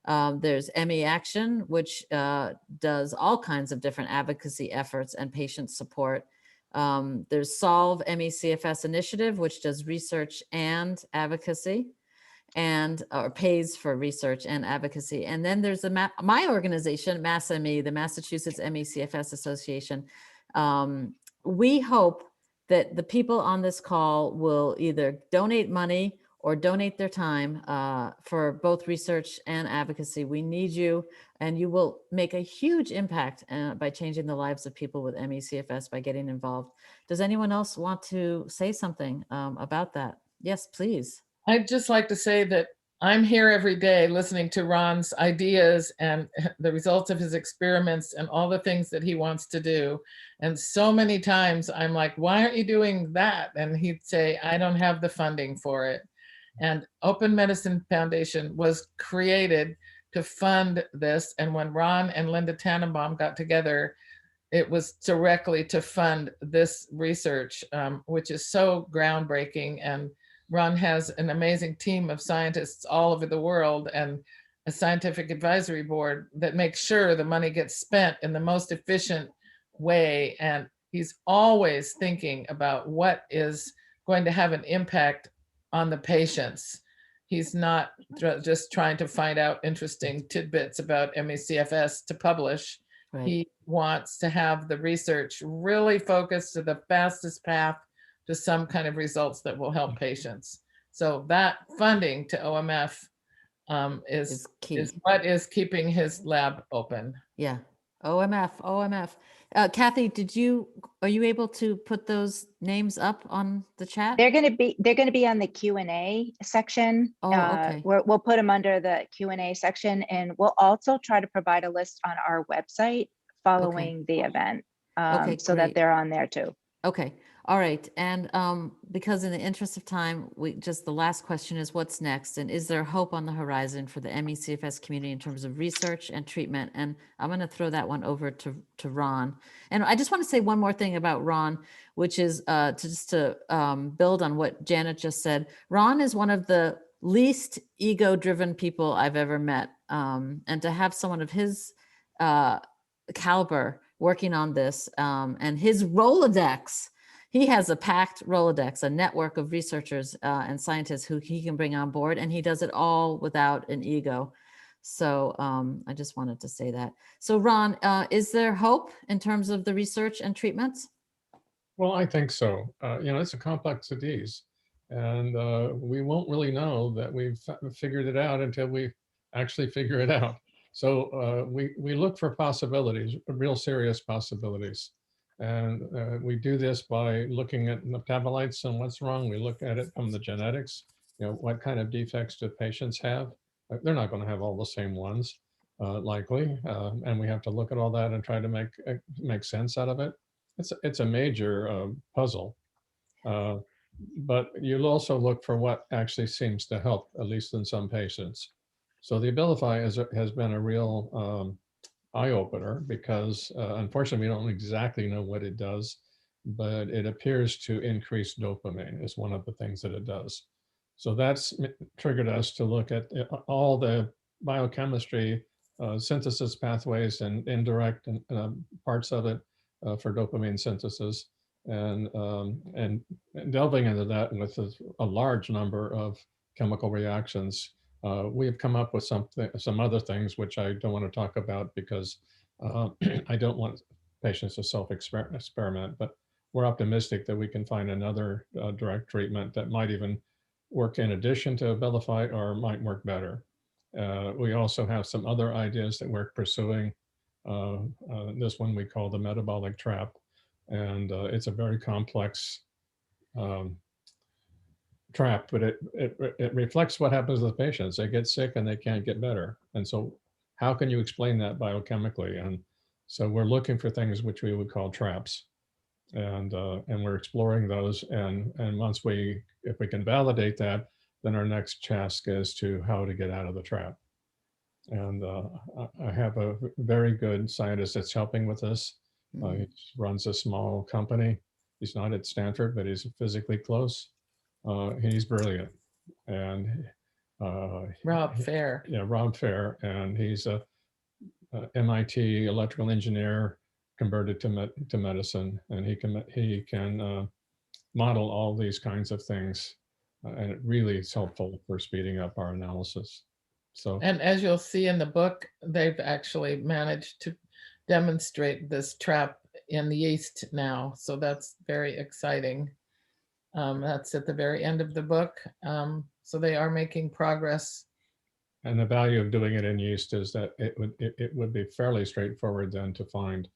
There's ME Action, which does all kinds of different advocacy efforts and patient support. There's Solve ME CFS Initiative, which does research and advocacy or pays for research and advocacy. And then there's my organization, MassME, the Massachusetts ME CFS Association. We hope that the people on this call will either donate money or donate their time for both research and advocacy. We need you, and you will make a huge impact by changing the lives of people with ME CFS by getting involved. Does anyone else want to say something about that? Yes, please. I'd just like to say that I'm here every day listening to Ron's ideas and the results of his experiments and all the things that he wants to do. And so many times I'm like, why aren't you doing that? And he'd say, I don't have the funding for it. And Open Medicine Foundation was created to fund this. And when Ron and Linda Tannenbaum got together, it was directly to fund this research, which is so groundbreaking. And Ron has an amazing team of scientists all over the world and a scientific advisory board that makes sure the money gets spent in the most efficient way. And He's always thinking about what is going to have an impact on the patients. He's not just trying to find out interesting tidbits about ME/CFS to publish. Right. He wants to have the research really focused to the fastest path to some kind of results that will help patients. So that funding to OMF Is key. is what is keeping his lab open. Yeah. OMF. Kathy, are you able to put those names up on the chat? They're going to be on the Q&A section. Oh, okay. We'll put them under the Q&A section, and we'll also try to provide a list on our website following the event, Okay, so that great. they're on there too. Okay. All right. And because in the interest of time, the last question is what's next? And is there hope on the horizon for the ME/CFS community in terms of research and treatment? And I'm going to throw that one over to Ron. And I just want to say one more thing about Ron, which is to build on what Janet just said. Ron is one of the least ego-driven people I've ever met. And to have someone of his caliber working on this and his Rolodex, he has a packed Rolodex, a network of researchers and scientists who he can bring on board, and he does it all without an ego. So I just wanted to say that. So Ron, is there hope in terms of the research and treatments? Well, I think so. It's a complex disease, and we won't really know that we've figured it out until we actually figure it out. So we look for possibilities, real serious possibilities. And we do this by looking at metabolites and what's wrong. We look at it from the genetics. What kind of defects do patients have? They're not going to have all the same ones, likely. And we have to look at all that and try to make sense out of it. It's a major puzzle. But you'll also look for what actually seems to help, at least in some patients. So the Abilify has been a real eye-opener because unfortunately we don't exactly know what it does, but it appears to increase dopamine is one of the things that it does. So that's triggered us to look at all the biochemistry, synthesis pathways and indirect parts of it for dopamine synthesis, and delving into that with a large number of chemical reactions. We have come up with some other things which I don't want to talk about because I don't want patients to self-experiment, but we're optimistic that we can find another direct treatment that might even work in addition to Abilify or might work better. We also have some other ideas that we're pursuing. This one we call the metabolic trap, and it's a very complex trap, but it reflects what happens to the patients. They get sick and they can't get better. And so how can you explain that biochemically? And so we're looking for things which we would call traps. And we're exploring those. And once if we can validate that, then our next task is to how to get out of the trap. And I have a very good scientist that's helping with this. He runs a small company. He's not at Stanford, but he's physically close. He's brilliant, and Rob Fair. Yeah, Rob Fair, and he's a MIT electrical engineer converted to medicine, and he can model all these kinds of things, and it really is helpful for speeding up our analysis. So, and as you'll see in the book, they've actually managed to demonstrate this trap in the yeast now, so that's very exciting. That's at the very end of the book. So they are making progress. And the value of doing it in yeast is that it would be fairly straightforward then to find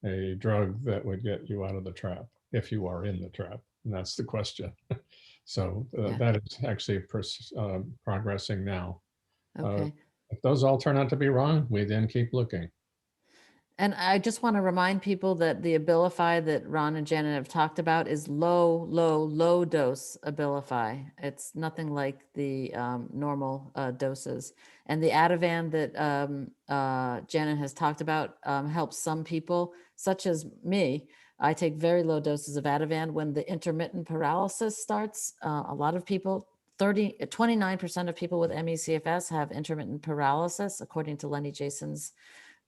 a drug that would get you out of the trap if you are in the trap. And that's the question. So that is actually progressing now. Okay. If those all turn out to be wrong, we then keep looking. And I just want to remind people that the Abilify that Ron and Janet have talked about is low dose Abilify. It's nothing like the normal doses. And the Ativan that Janet has talked about helps some people, such as me. I take very low doses of Ativan when the intermittent paralysis starts. A lot of people, 29% of people with ME/CFS have intermittent paralysis, according to Lenny Jason's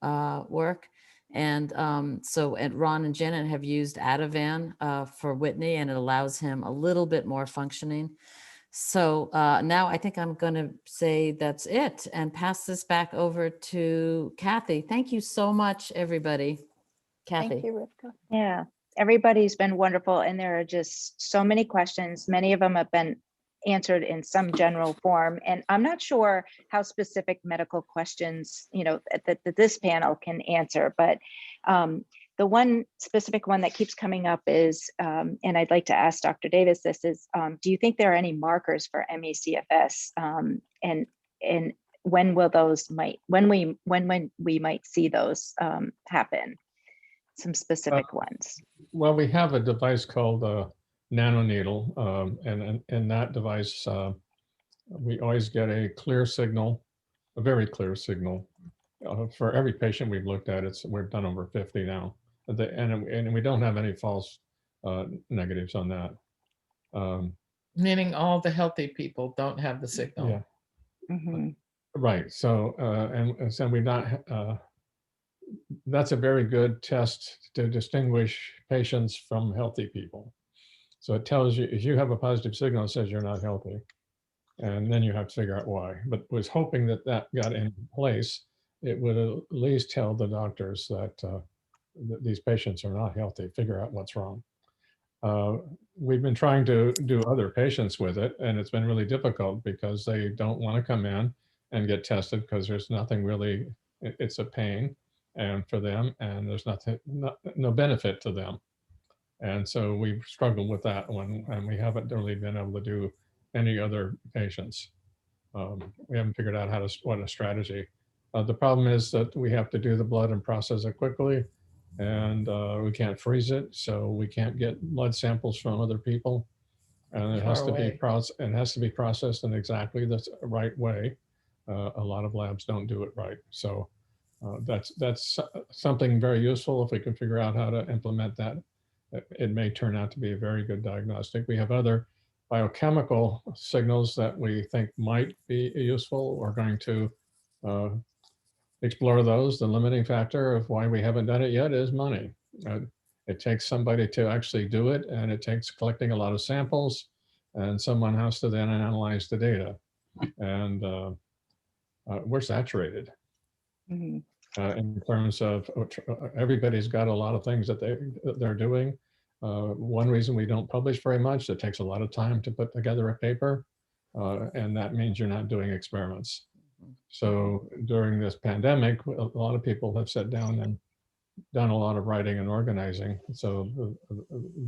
work. And Ron and Janet have used Ativan for Whitney, and it allows him a little bit more functioning. So now I think I'm going to say that's it and pass this back over to Kathy. Thank you so much, everybody. Kathy. Thank you, Rivka. Yeah, everybody's been wonderful, and there are just so many questions. Many of them have been answered in some general form, and I'm not sure how specific medical questions, that this panel can answer, but the one specific one that keeps coming up is, and I'd like to ask Dr. Davis this, is do you think there are any markers for ME/CFS, and when will those when we might see those happen? Some specific ones. Well, we have a device called a nanoneedle, and in that device, we always get a clear signal, a very clear signal. For every patient we've looked at, we've done over 50 now, and we don't have any false negatives on that. Meaning all the healthy people don't have the signal. Yeah. Mm-hmm. Right. So, and so we're not. That's a very good test to distinguish patients from healthy people. So it tells you if you have a positive signal, it says you're not healthy, and then you have to figure out why. But was hoping that got in place, it would at least tell the doctors that these patients are not healthy. Figure out what's wrong. We've been trying to do other patients with it, and it's been really difficult because they don't want to come in and get tested because there's nothing really. It's a pain, and for them, and there's no benefit to them. And so we've struggled with that one, and we haven't really been able to do any other patients. We haven't figured out what a strategy. The problem is that we have to do the blood and process it quickly, and we can't freeze it, so we can't get blood samples from other people, and it has to be processed in exactly the right way. A lot of labs don't do it right, so that's something very useful. If we can figure out how to implement that, it may turn out to be a very good diagnostic. We have other biochemical signals that we think might be useful. We're going to explore those. The limiting factor of why we haven't done it yet is money. It takes somebody to actually do it, and it takes collecting a lot of samples, and someone has to then analyze the data. And we're saturated. Mm-hmm. In terms of everybody's got a lot of things that they're doing. One reason we don't publish very much, it takes a lot of time to put together a paper, and that means you're not doing experiments. So during this pandemic, a lot of people have sat down and done a lot of writing and organizing. So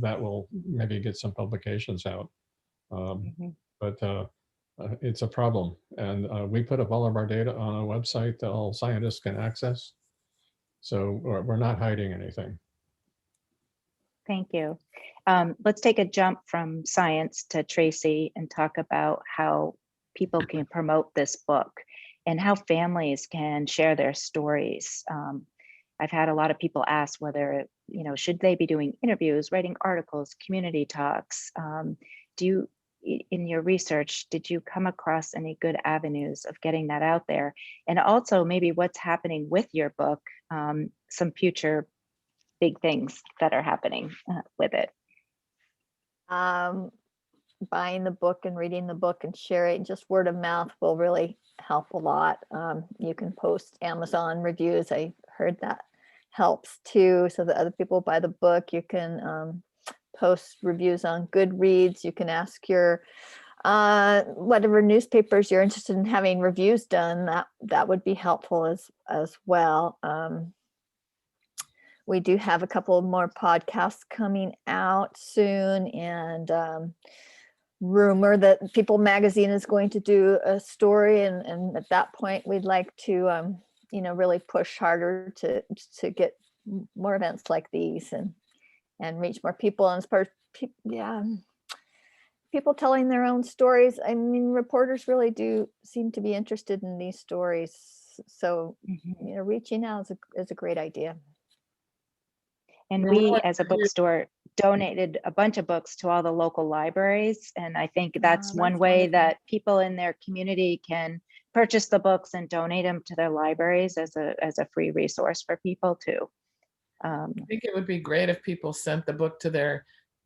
that will maybe get some publications out. But it's a problem. And we put up all of our data on a website that all scientists can access. So we're not hiding anything. Thank you. Let's take a jump from science to Tracy and talk about how people can promote this book and how families can share their stories. I've had a lot of people ask whether, should they be doing interviews, writing articles, community talks? In your research, did you come across any good avenues of getting that out there? And also maybe what's happening with your book, some future big things that are happening with it. Buying the book and reading the book and sharing, just word of mouth will really help a lot. You can post Amazon reviews. I heard that helps too, so that other people buy the book. You can post reviews on Goodreads. You can ask your whatever newspapers you're interested in having reviews done. That would be helpful as well. We do have a couple more podcasts coming out soon, and rumor that People Magazine is going to do a story, and at that point we'd like to really push harder to get more events like these and reach more people. And as part of people telling their own stories. I mean, reporters really do seem to be interested in these stories, so reaching out is a great idea. And we, as a bookstore, donated a bunch of books to all the local libraries. And I think that's one way wonderful. That people in their community can purchase the books and donate them to their libraries as a free resource for people too. I think it would be great if people sent the book to their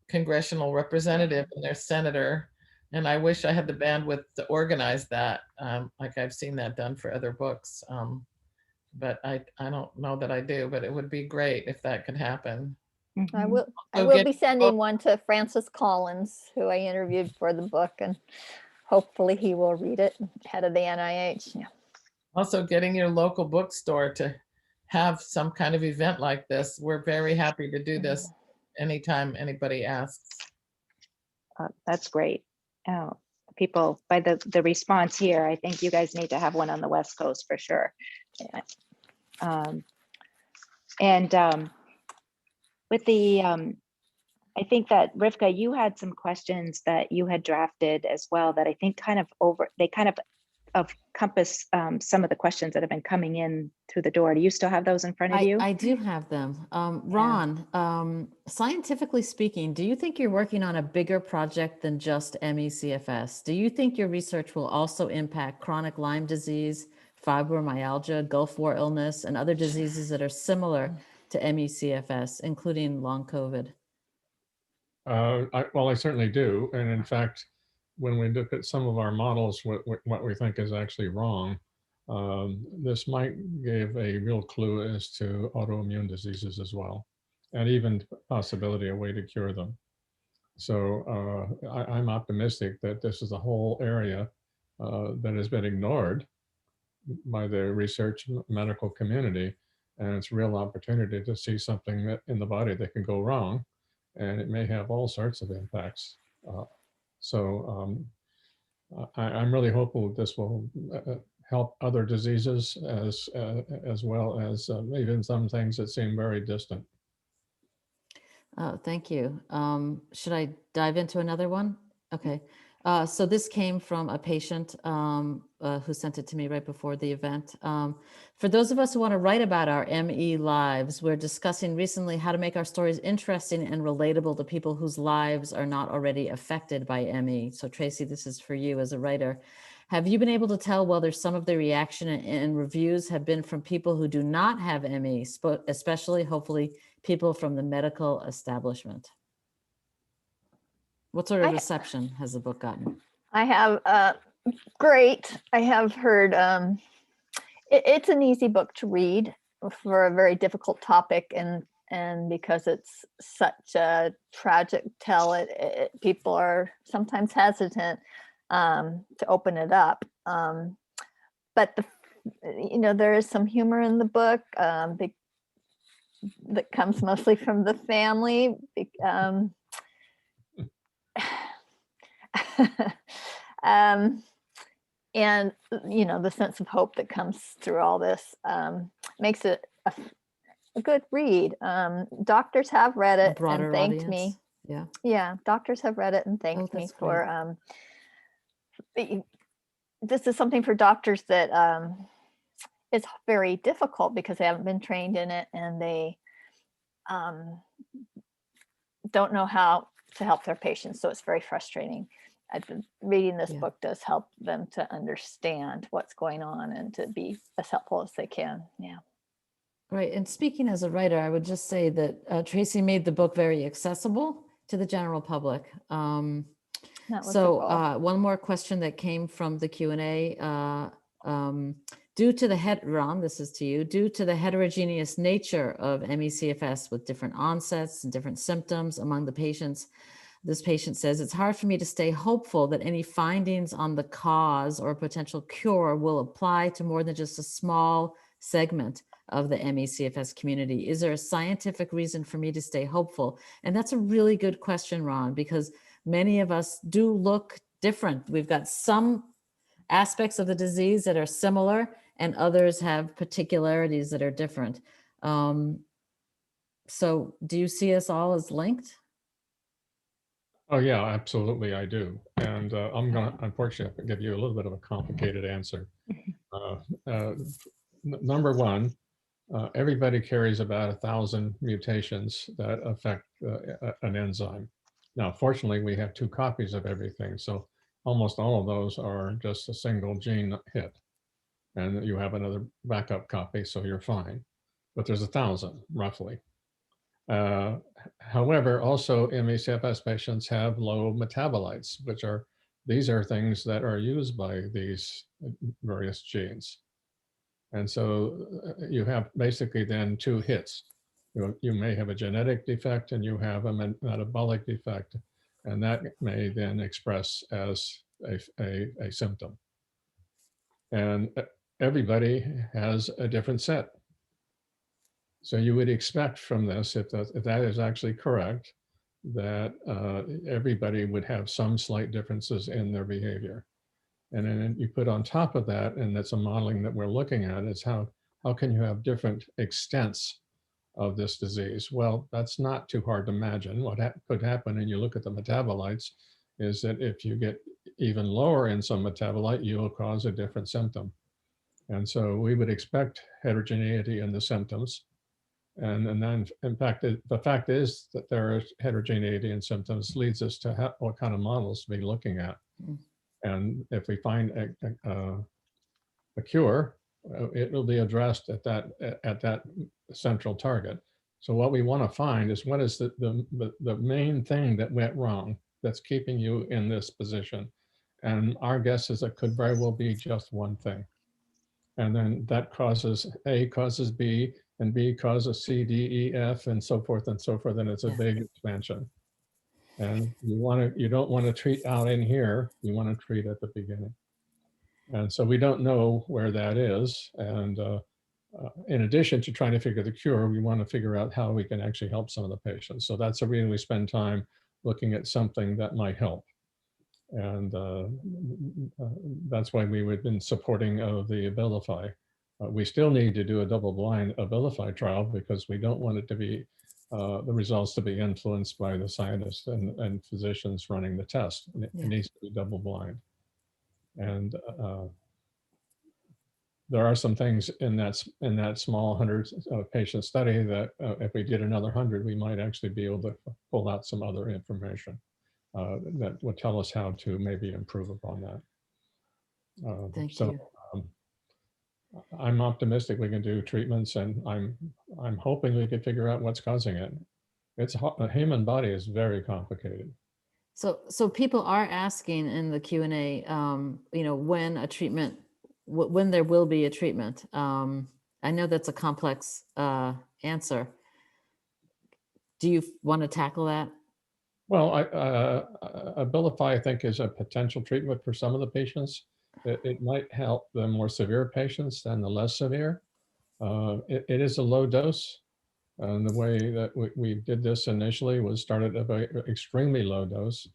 congressional representative and their senator. And I wish I had the bandwidth to organize that, like I've seen that done for other books. But I don't know that I do, but it would be great if that could happen. I Mhm. will So be sending one to Francis Collins, who I interviewed for the book, and hopefully he will read it, head of the NIH. Yeah. Also getting your local bookstore to have some kind of event like this. We're very happy to do this anytime anybody asks. That's great. People, by the response here, I think you guys need to have one on the West Coast for sure. With the, I think that Rivka, you had some questions that you had drafted as well that I think kind of encompass some of the questions that have been coming in through the door. Do you still have those in front of you? I do have them. Ron, scientifically speaking, do you think you're working on a bigger project than just ME/CFS? Do you think your research will also impact chronic Lyme disease, fibromyalgia, Gulf War illness, and other diseases that are similar to ME/CFS, including long COVID? Well, I certainly do. And in fact, when we look at some of our models, what we think is actually wrong, this might give a real clue as to autoimmune diseases as well, and even possibility a way to cure them. So I'm optimistic that this is a whole area that has been ignored by the research medical community, and it's a real opportunity to see something that in the body that can go wrong, and it may have all sorts of impacts. I'm really hopeful this will help other diseases as well as even some things that seem very distant. Thank you. Should I dive into another one? Okay. So this came from a patient who sent it to me right before the event. For those of us who want to write about our ME lives, we're discussing recently how to make our stories interesting and relatable to people whose lives are not already affected by ME. So Tracy, this is for you as a writer. Have you been able to tell whether some of the reaction and reviews have been from people who do not have ME, especially hopefully people from the medical establishment? What sort of reception has the book gotten? I have great. I have heard it's an easy book to read for a very difficult topic, and because it's such a tragic tale, people are sometimes hesitant to open it up. But there is some humor in the book that comes mostly from the family. And the sense of hope that comes through all this makes it a good read. Doctors have read it and thanked me. Yeah, doctors have read it and thanked me for this is something for doctors that is very difficult because they haven't been trained in it, and they don't know how to help their patients. So it's very frustrating. I've been reading this book does help them to understand what's going on and to be as helpful as they can. Yeah. Right. And speaking as a writer, I would just say that Tracy made the book very accessible to the general public. One more question that came from the Q&A. Due to the Ron, this is to you. Due to the heterogeneous nature of ME/CFS with different onsets and different symptoms among the patients, this patient says, it's hard for me to stay hopeful that any findings on the cause or potential cure will apply to more than just a small segment of the ME/CFS community. Is there a scientific reason for me to stay hopeful? And that's a really good question, Ron, because many of us do look different. We've got some aspects of the disease that are similar and others have particularities that are different. So do you see us all as linked? Oh yeah, absolutely, I do. And I'm going to, unfortunately, give you a little bit of a complicated answer. Number one, everybody carries about 1,000 mutations that affect an enzyme. Now, fortunately, we have 2 copies of everything. So almost all of those are just a single gene hit. And you have another backup copy, so you're fine. But there's 1,000, roughly. However, also ME/CFS patients have low metabolites, these are things that are used by these various genes. And so you have basically then two hits. You may have a genetic defect and you have a metabolic defect, and that may then express as a symptom. And everybody has a different set. So you would expect from this, if that is actually correct, that everybody would have some slight differences in their behavior. And then you put on top of that, and that's a modeling that we're looking at, is how can you have different extents of this disease? Well, that's not too hard to imagine. What could happen, and you look at the metabolites, is that if you get even lower in some metabolite, you will cause a different symptom. And so we would expect heterogeneity in the symptoms. And then, in fact, the fact is that there is heterogeneity in symptoms leads us to what kind of models to be looking at. And if we find a cure, it will be addressed at that central target. So what we want to find is what is the main thing that went wrong that's keeping you in this position. And our guess is it could very well be just one thing. And then that causes A causes B, and B causes C, D, E, F, and so forth and so forth. And it's a big expansion. And you don't want to treat out in here. You want to treat at the beginning. And so we don't know where that is. And in addition to trying to figure the cure, we want to figure out how we can actually help some of the patients. So that's the reason we spend time looking at something that might help. And that's why we've been supporting of the Abilify. We still need to do a double-blind Abilify trial because we don't want it to be the results to be influenced by the scientists and physicians running the test. It needs to be double-blind. And there are some things in that small 100 patient study that if we did another 100, we might actually be able to pull out some other information that would tell us how to maybe improve upon that. Thank you. I'm optimistic we can do treatments, and I'm hoping we can figure out what's causing it. The human body is very complicated. So people are asking in the Q&A, when a treatment, when there will be a treatment. I know that's a complex answer. Do you want to tackle that? Well, Abilify, I think, is a potential treatment for some of the patients. It might help the more severe patients than the less severe. It is a low dose. And the way that we did this initially was started at an extremely low dose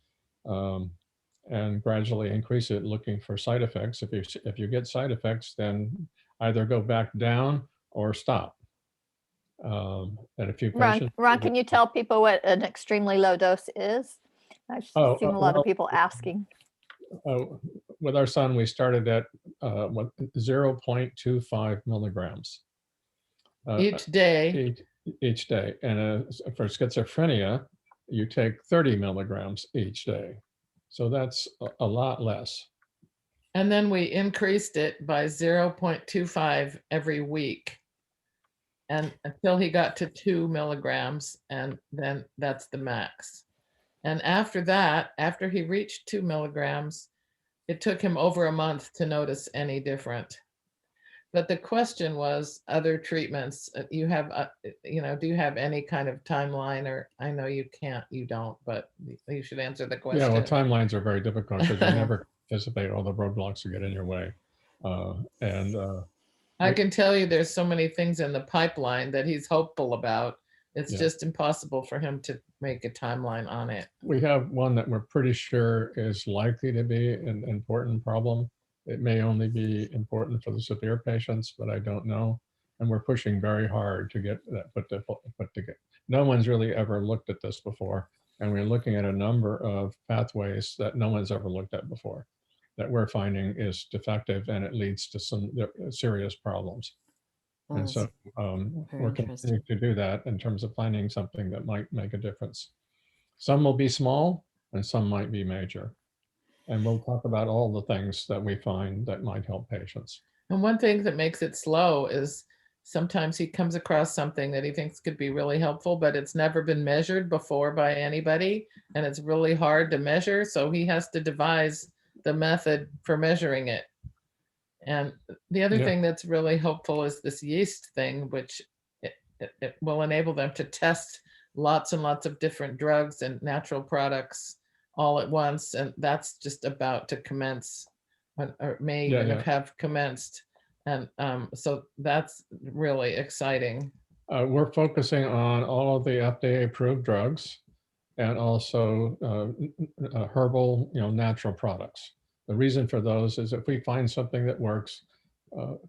and gradually increase it looking for side effects. If you get side effects, then either go back down or stop. And a few patients. Ron, can you tell people what an extremely low dose is? I've seen a lot of people asking. With our son, we started at 0.25 milligrams. Each day. Each day. And for schizophrenia, you take 30 milligrams each day. So that's a lot less. And then we increased it by 0.25 every week. And until he got to 2 milligrams, and then that's the max. And after that, after he reached 2 milligrams, it took him over a month to notice any different. But the question was other treatments. You have, do you have any kind of timeline? Or I know you don't, but you should answer the question. Yeah, well, timelines are very difficult because you never anticipate all the roadblocks that get in your way. I can tell you there's so many things in the pipeline that he's hopeful about. It's just impossible for him to make a timeline on it. We have one that we're pretty sure is likely to be an important problem. It may only be important for the severe patients, but I don't know. And we're pushing very hard to get that put together. No one's really ever looked at this before. And we're looking at a number of pathways that no one's ever looked at before that we're finding is defective, and it leads to some serious problems. And so we're continuing to do that in terms of finding something that might make a difference. Some will be small and some might be major. And we'll talk about all the things that we find that might help patients. And one thing that makes it slow is sometimes he comes across something that he thinks could be really helpful, but it's never been measured before by anybody, and it's really hard to measure. So he has to devise the method for measuring it. And the other Yeah. thing that's really hopeful is this yeast thing, which it will enable them to test lots and lots of different drugs and natural products all at once. And that's just about to commence, or may Yeah, even yeah. have commenced. And so that's really exciting. We're focusing on all of the FDA-approved drugs and also herbal, natural products. The reason for those is if we find something that works,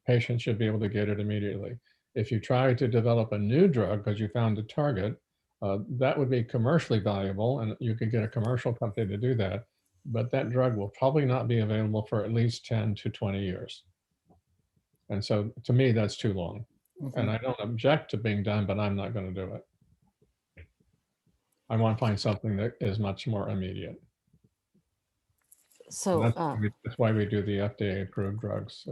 patients should be able to get it immediately. If you try to develop a new drug because you found a target, that would be commercially valuable, and you could get a commercial company to do that. But that drug will probably not be available for at least 10 to 20 years. And so to me, that's too long. And I don't object to being done, but I'm not going to do it. I want to find something that is much more immediate. So That's why we do the FDA-approved drugs.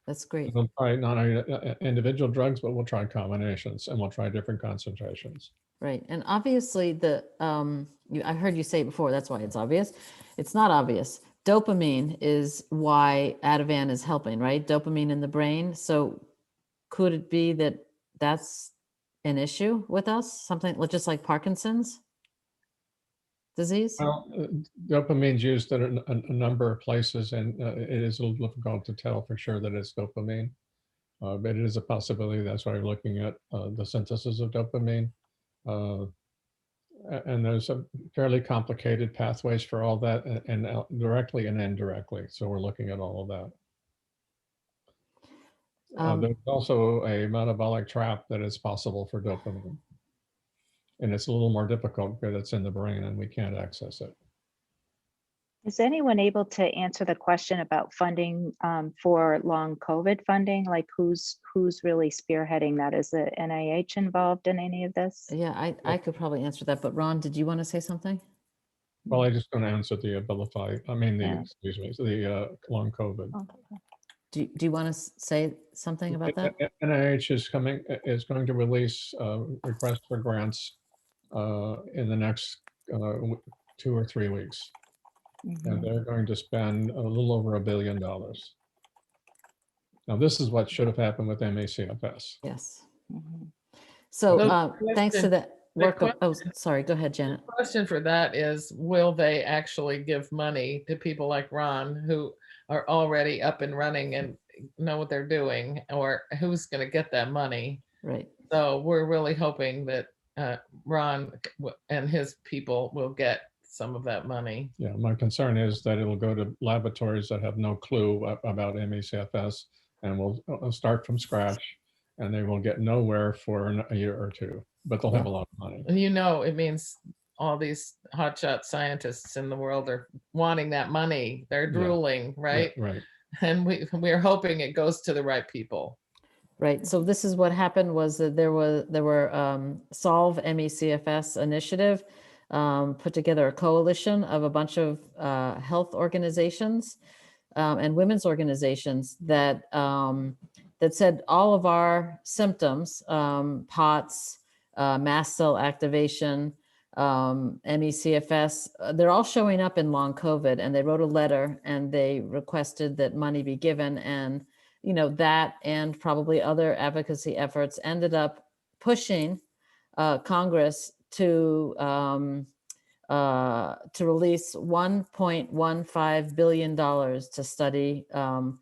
that's great. We'll try not only individual drugs, but we'll try combinations, and we'll try different concentrations. Right. And obviously I heard you say it before, that's why it's obvious. It's not obvious. Dopamine is why Ativan is helping, right? Dopamine in the brain. So could it be that that's an issue with us? Something just like Parkinson's disease? Well, dopamine's used in a number of places, and it is a little difficult to tell for sure that it's dopamine. But it is a possibility. That's why we're looking at the synthesis of dopamine. And there's a fairly complicated pathways for all that, and directly and indirectly. So we're looking at all of that. There's also a metabolic trap that is possible for dopamine. And it's a little more difficult because it's in the brain and we can't access it. Is anyone able to answer the question about funding for long COVID funding? Like who's really spearheading that? Is the NIH involved in any of this? Yeah, I could probably answer that, but Ron, did you want to say something? Well, I'm just going to answer the long COVID. Do you want to say something about that? NIH is going to release requests for grants in the next 2 or 3 weeks. And they're going to spend a little over $1 billion. Now, this is what should have happened with ME/CFS. Yes. So thanks to that work. Sorry, go ahead, Janet. The question for that is, will they actually give money to people like Ron who are already up and running and know what they're doing, or who's going to get that money? Right. So we're really hoping that Ron and his people will get some of that money. Yeah, my concern is that it'll go to laboratories that have no clue about ME/CFS, and will start from scratch, and they will get nowhere for a year or two, but they'll have a lot of money. And it means all these hotshot scientists in the world are wanting that money. They're drooling, right? Right. And we're hoping it goes to the right people. Right. So this is what happened was that there were Solve ME/CFS initiative put together a coalition of a bunch of health organizations and women's organizations that said all of our symptoms, POTS, mast cell activation, ME/CFS, they're all showing up in long COVID, and they wrote a letter and they requested that money be given. And, that and probably other advocacy efforts ended up pushing Congress to release $1.15 billion to study the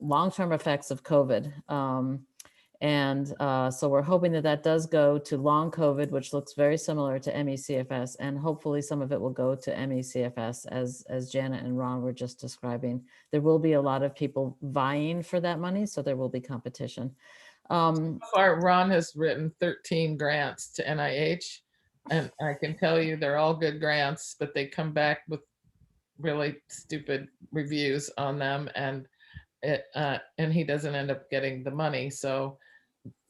long-term effects of COVID. So we're hoping that does go to long COVID, which looks very similar to ME/CFS, and hopefully some of it will go to ME/CFS, as Janet and Ron were just describing. There will be a lot of people vying for that money, so there will be competition. So far, Ron has written 13 grants to NIH, and I can tell you they're all good grants, but they come back with really stupid reviews on them, and he doesn't end up getting the money. So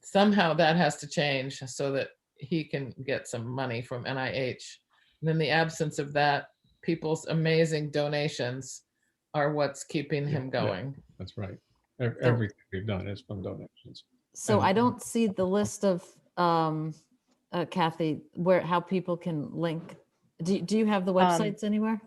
somehow that has to change so that he can get some money from NIH. And in the absence of that, people's amazing donations are what's keeping him going. That's right. Everything we've done is from donations. So And- I don't see the list of, Kathy, how people can link. Do you have the websites anywhere?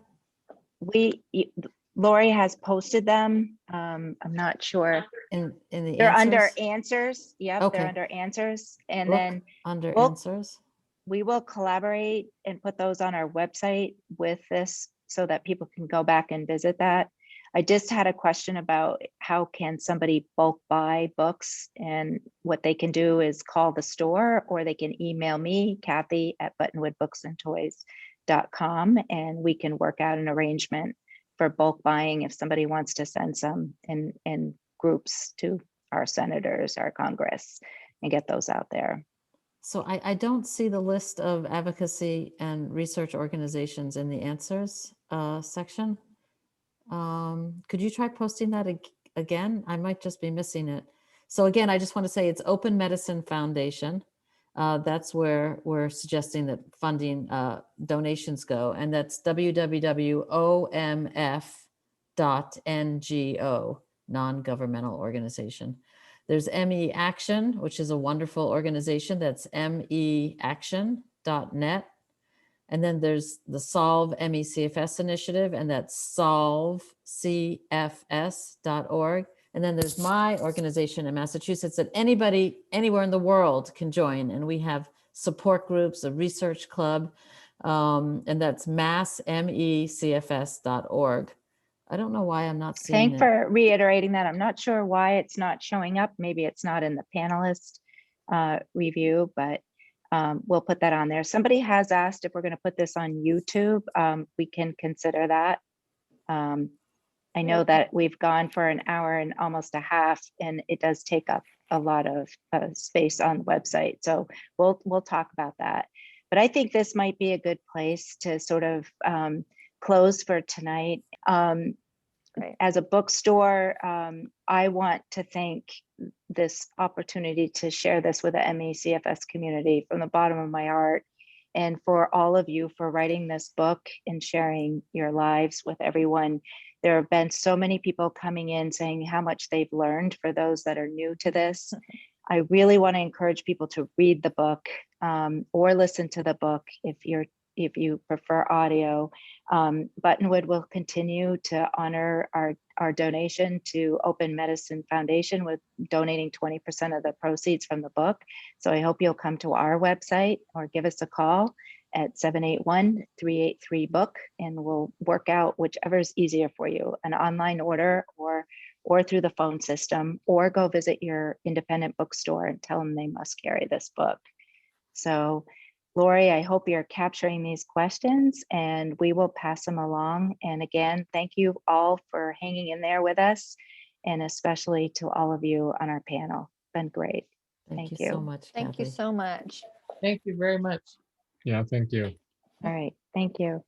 Lori has posted them. I'm not sure. In the They're under answers? answers. Yep, Okay. they're under answers. And Look then under we'll- answers. we will collaborate and put those on our website with this so that people can go back and visit that. I just had a question about how can somebody bulk buy books, and what they can do is call the store, or they can email me, Kathy at buttonwoodbooksandtoys.com, and we can work out an arrangement for bulk buying if somebody wants to send some in groups to our senators, our Congress, and get those out there. So I don't see the list of advocacy and research organizations in the answers section. Could you try posting that again? I might just be missing it. So again, I just want to say it's Open Medicine Foundation. That's where we're suggesting that funding donations go. And that's www.omf.ngo, non-governmental organization. There's ME Action, which is a wonderful organization. That's meaction.net. And then there's the Solve ME-CFS initiative, and that's solvecfs.org. And then there's my organization in Massachusetts that anybody anywhere in the world can join. And we have support groups, a research club, and that's massmecfs.org. I don't know why I'm not seeing Thanks it. for reiterating that. I'm not sure why it's not showing up. Maybe it's not in the panelist review, but we'll put that on there. Somebody has asked if we're going to put this on YouTube. We can consider that. I know that we've gone for an hour and almost a half, and it does take up a lot of space on the website. So we'll talk about that. But I think this might be a good place to sort of close for tonight. As a bookstore, I want to thank this opportunity to share this with the ME/CFS community from the bottom of my heart, and for all of you for writing this book and sharing your lives with everyone. There have been so many people coming in saying how much they've learned for those that are new to this. I really want to encourage people to read the book or listen to the book if you prefer audio. Buttonwood will continue to honor our donation to Open Medicine Foundation with donating 20% of the proceeds from the book. So I hope you'll come to our website or give us a call at 781-383-BOOK, and we'll work out whichever is easier for you, an online order or through the phone system, or go visit your independent bookstore and tell them they must carry this book. So Lori, I hope you're capturing these questions, and we will pass them along. And again, thank you all for hanging in there with us, and especially to all of you on our panel. Been great. Thank Thank you so you. much, Thank you Kathy. so much. Thank you very much. Yeah, thank you. All right, thank you.